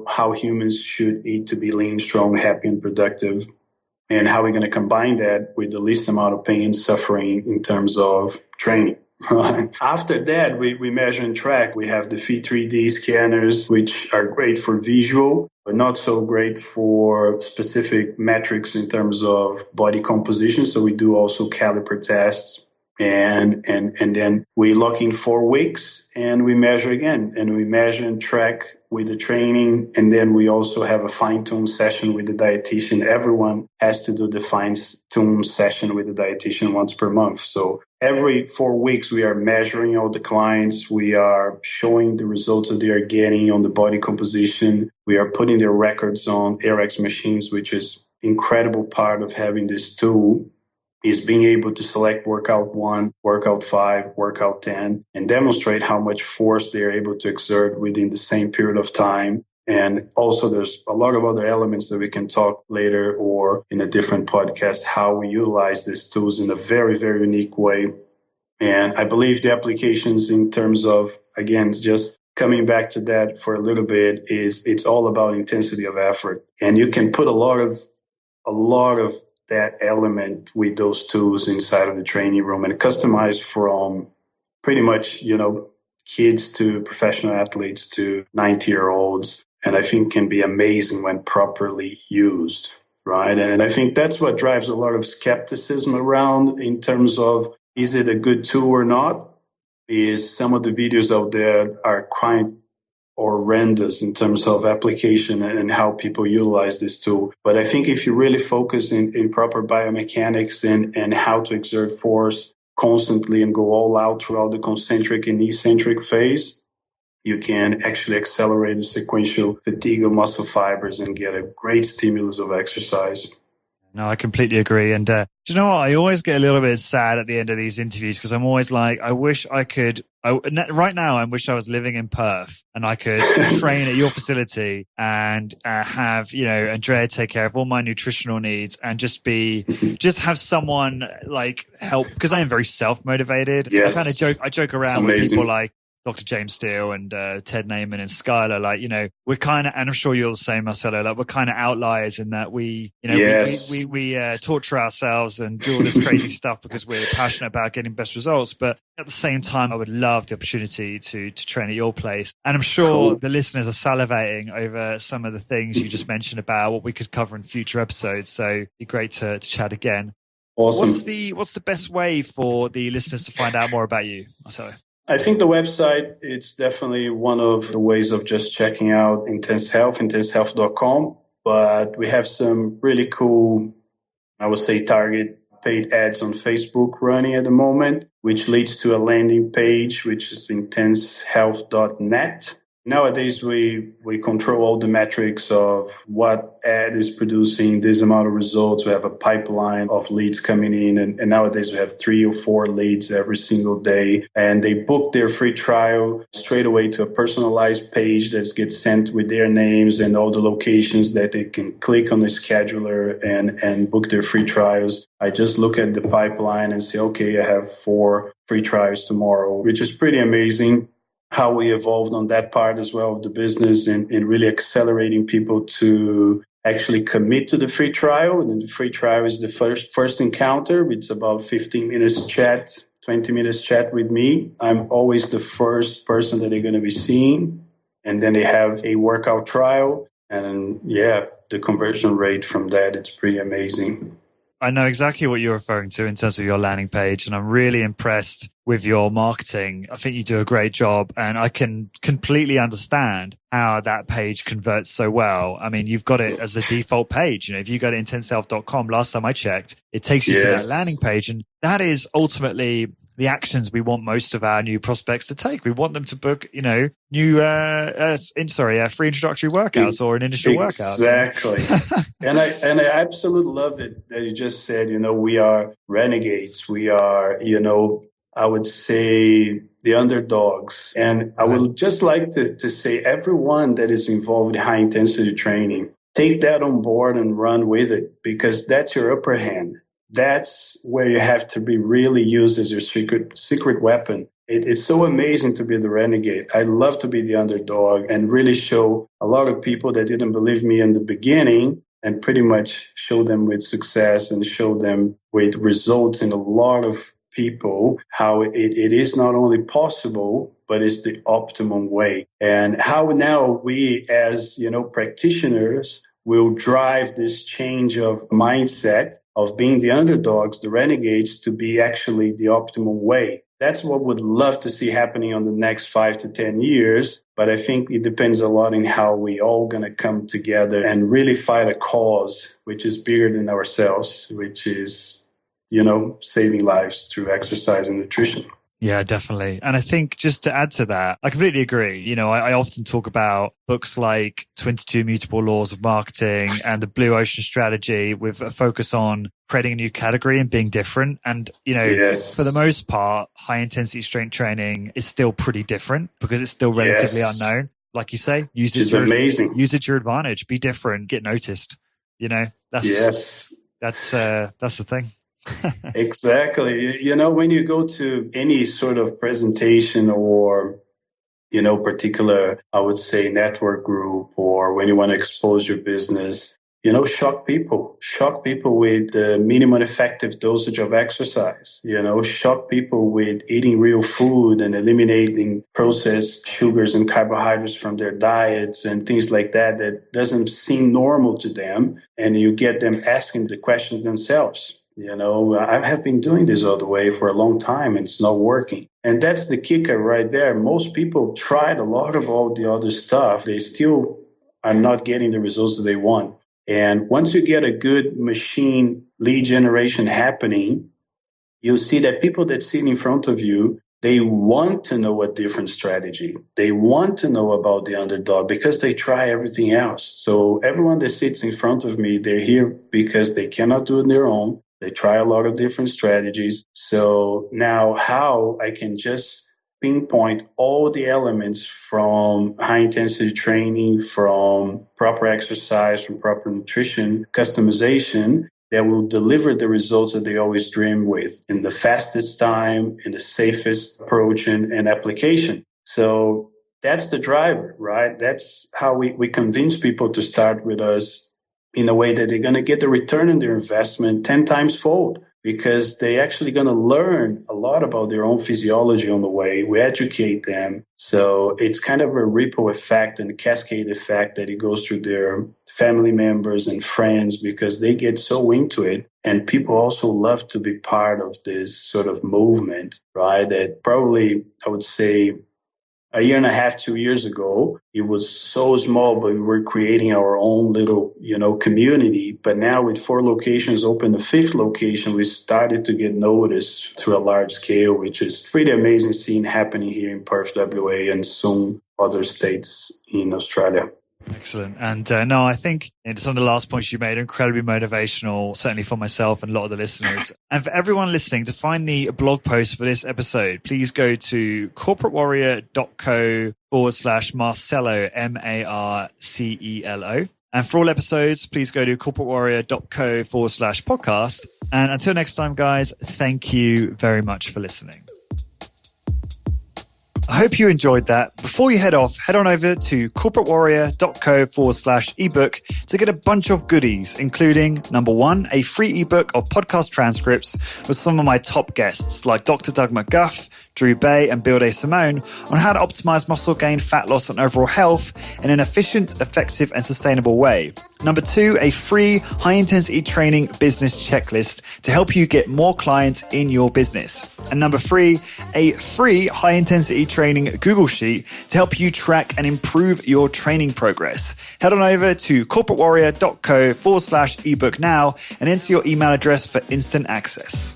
how humans should eat to be lean, strong, happy, and productive. And how we're going to combine that with the least amount of pain and suffering in terms of training. After that, we measure and track. We have the Feed 3D scanners, which are great for visual, but not so great for specific metrics in terms of body composition. So we do also caliper tests. And then we lock in 4 weeks and we measure again, and we measure and track with the training. And then we also have a fine-tune session with the dietitian. Everyone has to do the fine-tune session with the dietitian once per month. So every 4 weeks, we are measuring all the clients. We are showing the results that they are getting on the body composition. We are putting their records on ARX machines, which is incredible part of having this tool. Is being able to select workout 1, workout 5, workout 10, and demonstrate how much force they're able to exert within the same period of time. And also there's a lot of other elements that we can talk later or in a different podcast, how we utilize these tools in a very, very unique way. And I believe the applications in terms of, again, just coming back to that for a little bit, is it's all about intensity of effort. And you can put a lot of that element with those tools inside of the training room and customize from pretty much, kids to professional athletes to 90-year-olds. And I think can be amazing when properly used, right? And I think that's what drives a lot of skepticism around in terms of, is it a good tool or not? Is some of the videos out there are quite horrendous in terms of application and how people utilize this tool. But I think if you really focus in proper biomechanics and how to exert force constantly and go all out throughout the concentric and eccentric phase, you can actually accelerate the sequential fatigue of muscle fibers and get a great stimulus of exercise. No, I completely agree. And do you know what? I always get a little bit sad at the end of these interviews because I'm always like, I wish I could. Right now, I wish I was living in Perth and I could train at your facility and have, Andrea take care of all my nutritional needs and just have someone like help, because I am very self-motivated. Yes. I joke around with people like Dr. James Steele and Ted Naiman and Skylar, we're kind of, and I'm sure you're the same, Marcelo, we're kind of outliers in that we torture ourselves and do all this crazy stuff because we're passionate about getting best results. But at the same time, I would love the opportunity to train at your place. And I'm sure the listeners are salivating over some of the things you just mentioned about what we could cover in future episodes. So it'd be great to chat again. Awesome. What's the best way for the listeners to find out more about you, Marcelo? I think the website, it's definitely one of the ways of just checking out Intense Health, intensehealth.com. But we have some really cool, I would say, target paid ads on Facebook running at the moment, which leads to a landing page, which is intensehealth.net. Nowadays, we control all the metrics of what ad is producing this amount of results. We have a pipeline of leads coming in, and nowadays we have 3 or 4 leads every single day. And they book their free trial straight away to a personalized page that gets sent with their names and all the locations that they can click on the scheduler and book their free trials. I just look at the pipeline and say, okay, I have 4 free trials tomorrow, which is pretty amazing. How we evolved on that part as well of the business and really accelerating people to actually commit to the free trial. And the free trial is the first encounter. It's about 15 minutes chat, 20 minutes chat with me. I'm always the first person that they're going to be seeing. And then they have a workout trial. And the conversion rate from that, it's pretty amazing. I know exactly what you're referring to in terms of your landing page, and I'm really impressed with your marketing. I think you do a great job, and I can completely understand how that page converts so well. I mean, you've got it as the default page. If you go to intentself.com, last time I checked, it takes you to that landing page, and that is ultimately the actions we want most of our new prospects to take. We want them to book, new, free introductory workouts or an initial workout. Exactly. and I absolutely love it that you just said, we are renegades. We are, I would say the underdogs. And I would just like to say everyone that is involved in high intensity training, take that on board and run with it, because that's your upper hand. That's where you have to be really used as your secret weapon. It's so amazing to be the renegade. I love to be the underdog and really show a lot of people that didn't believe me in the beginning, and pretty much show them with success and show them with results in a lot of people how it is not only possible, but it's the optimum way. And how now we as, practitioners will drive this change of mindset of being the underdogs, the renegades, to be actually the optimum way. That's what we'd love to see happening on the next 5 to 10 years. But I think it depends a lot on how we all going to come together and really fight a cause which is bigger than ourselves, which is, saving lives through exercise and nutrition. Yeah, definitely. And I think just to add to that, I completely agree. I often talk about books like 22 Immutable Laws of Marketing and the Blue Ocean Strategy with a focus on creating a new category and being different. And, for the most part, high intensity strength training is still pretty different because it's still relatively unknown. Like you say, use it to your advantage, be different, get noticed. That's the thing. Exactly. When you go to any sort of presentation or, particular, I would say, network group, or when you want to expose your business, shock people with the minimum effective dosage of exercise, shock people with eating real food and eliminating processed sugars and carbohydrates from their diets and things like that doesn't seem normal to them. And you get them asking the questions themselves. I have been doing this all the way for a long time and it's not working. And that's the kicker right there. Most people tried a lot of all the other stuff. They still are not getting the results that they want. And once you get a good machine lead generation happening, you'll see that people that sit in front of you, they want to know a different strategy. They want to know about the underdog because they try everything else. So everyone that sits in front of me, they're here because they cannot do it on their own. They try a lot of different strategies. So now how I can just pinpoint all the elements from high intensity training, from proper exercise, from proper nutrition, customization, that will deliver the results that they always dream with in the fastest time, in the safest approach and application. So that's the driver, right? That's how we convince people to start with us in a way that they're going to get the return on their investment 10 times fold, because they're actually going to learn a lot about their own physiology on the way. We educate them. So it's kind of a ripple effect and a cascade effect that it goes through their family members and friends because they get so into it. And people also love to be part of this sort of movement, right? That probably, I would say, a year and a half, 2 years ago, it was so small, but we were creating our own little, community. But now with 4 locations open, the 5th location, we started to get noticed to a large scale, which is pretty amazing seeing happening here in Perth, WA, and soon other states in Australia. Excellent. And no, I think some of the last points you made are incredibly motivational, certainly for myself and a lot of the listeners. And for everyone listening, to find the blog post for this episode, please go to corporatewarrior.co/Marcelo, Marcelo. And for all episodes, please go to corporatewarrior.co/podcast. And until next time, guys, thank you very much for listening. I hope you enjoyed that. Before you head off, head on over to corporatewarrior.co/ebook to get a bunch of goodies, including number 1, a free ebook of podcast transcripts with some of my top guests like Dr. Doug McGuff, Drew Bay, and Bill Simone on how to optimize muscle gain, fat loss, and overall health in an efficient, effective, and sustainable way. Number 2, a free high-intensity training business checklist to help you get more clients in your business. And number 3, a free high-intensity training Google Sheet to help you track and improve your training progress. Head on over to corporatewarrior.co/ebook now and enter your email address for instant access.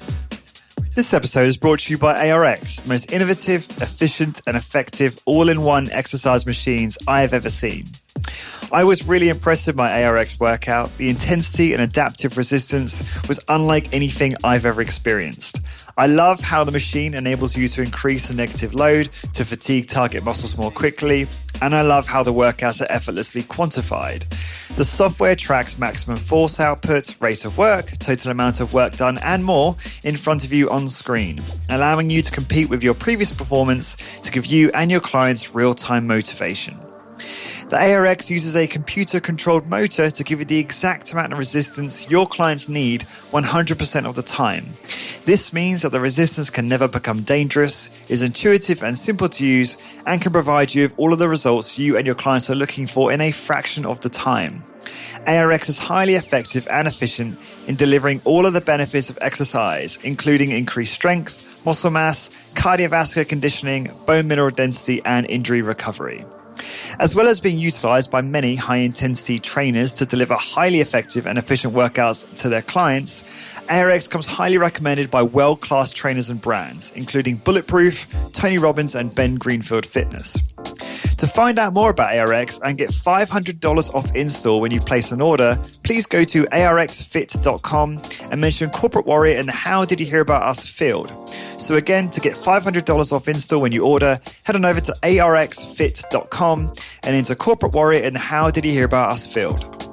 This episode is brought to you by ARX, the most innovative, efficient, and effective all-in-one exercise machines I have ever seen. I was really impressed with my ARX workout. The intensity and adaptive resistance was unlike anything I've ever experienced. I love how the machine enables you to increase the negative load to fatigue target muscles more quickly, and I love how the workouts are effortlessly quantified. The software tracks maximum force output, rate of work, total amount of work done, and more in front of you on screen, allowing you to compete with your previous performance to give you and your clients real-time motivation. The ARX uses a computer-controlled motor to give you the exact amount of resistance your clients need 100% of the time. This means that the resistance can never become dangerous, is intuitive and simple to use, and can provide you with all of the results you and your clients are looking for in a fraction of the time. ARX is highly effective and efficient in delivering all of the benefits of exercise, including increased strength, muscle mass, cardiovascular conditioning, bone mineral density, and injury recovery. As well as being utilized by many high-intensity trainers to deliver highly effective and efficient workouts to their clients, ARX comes highly recommended by world-class trainers and brands, including Bulletproof, Tony Robbins, and Ben Greenfield Fitness. To find out more about ARX and get $500 off install when you place an order, please go to arxfit.com and mention Corporate Warrior in the How Did You Hear About Us field. So again, to get $500 off install when you order, head on over to arxfit.com and enter Corporate Warrior in the How Did You Hear About Us field.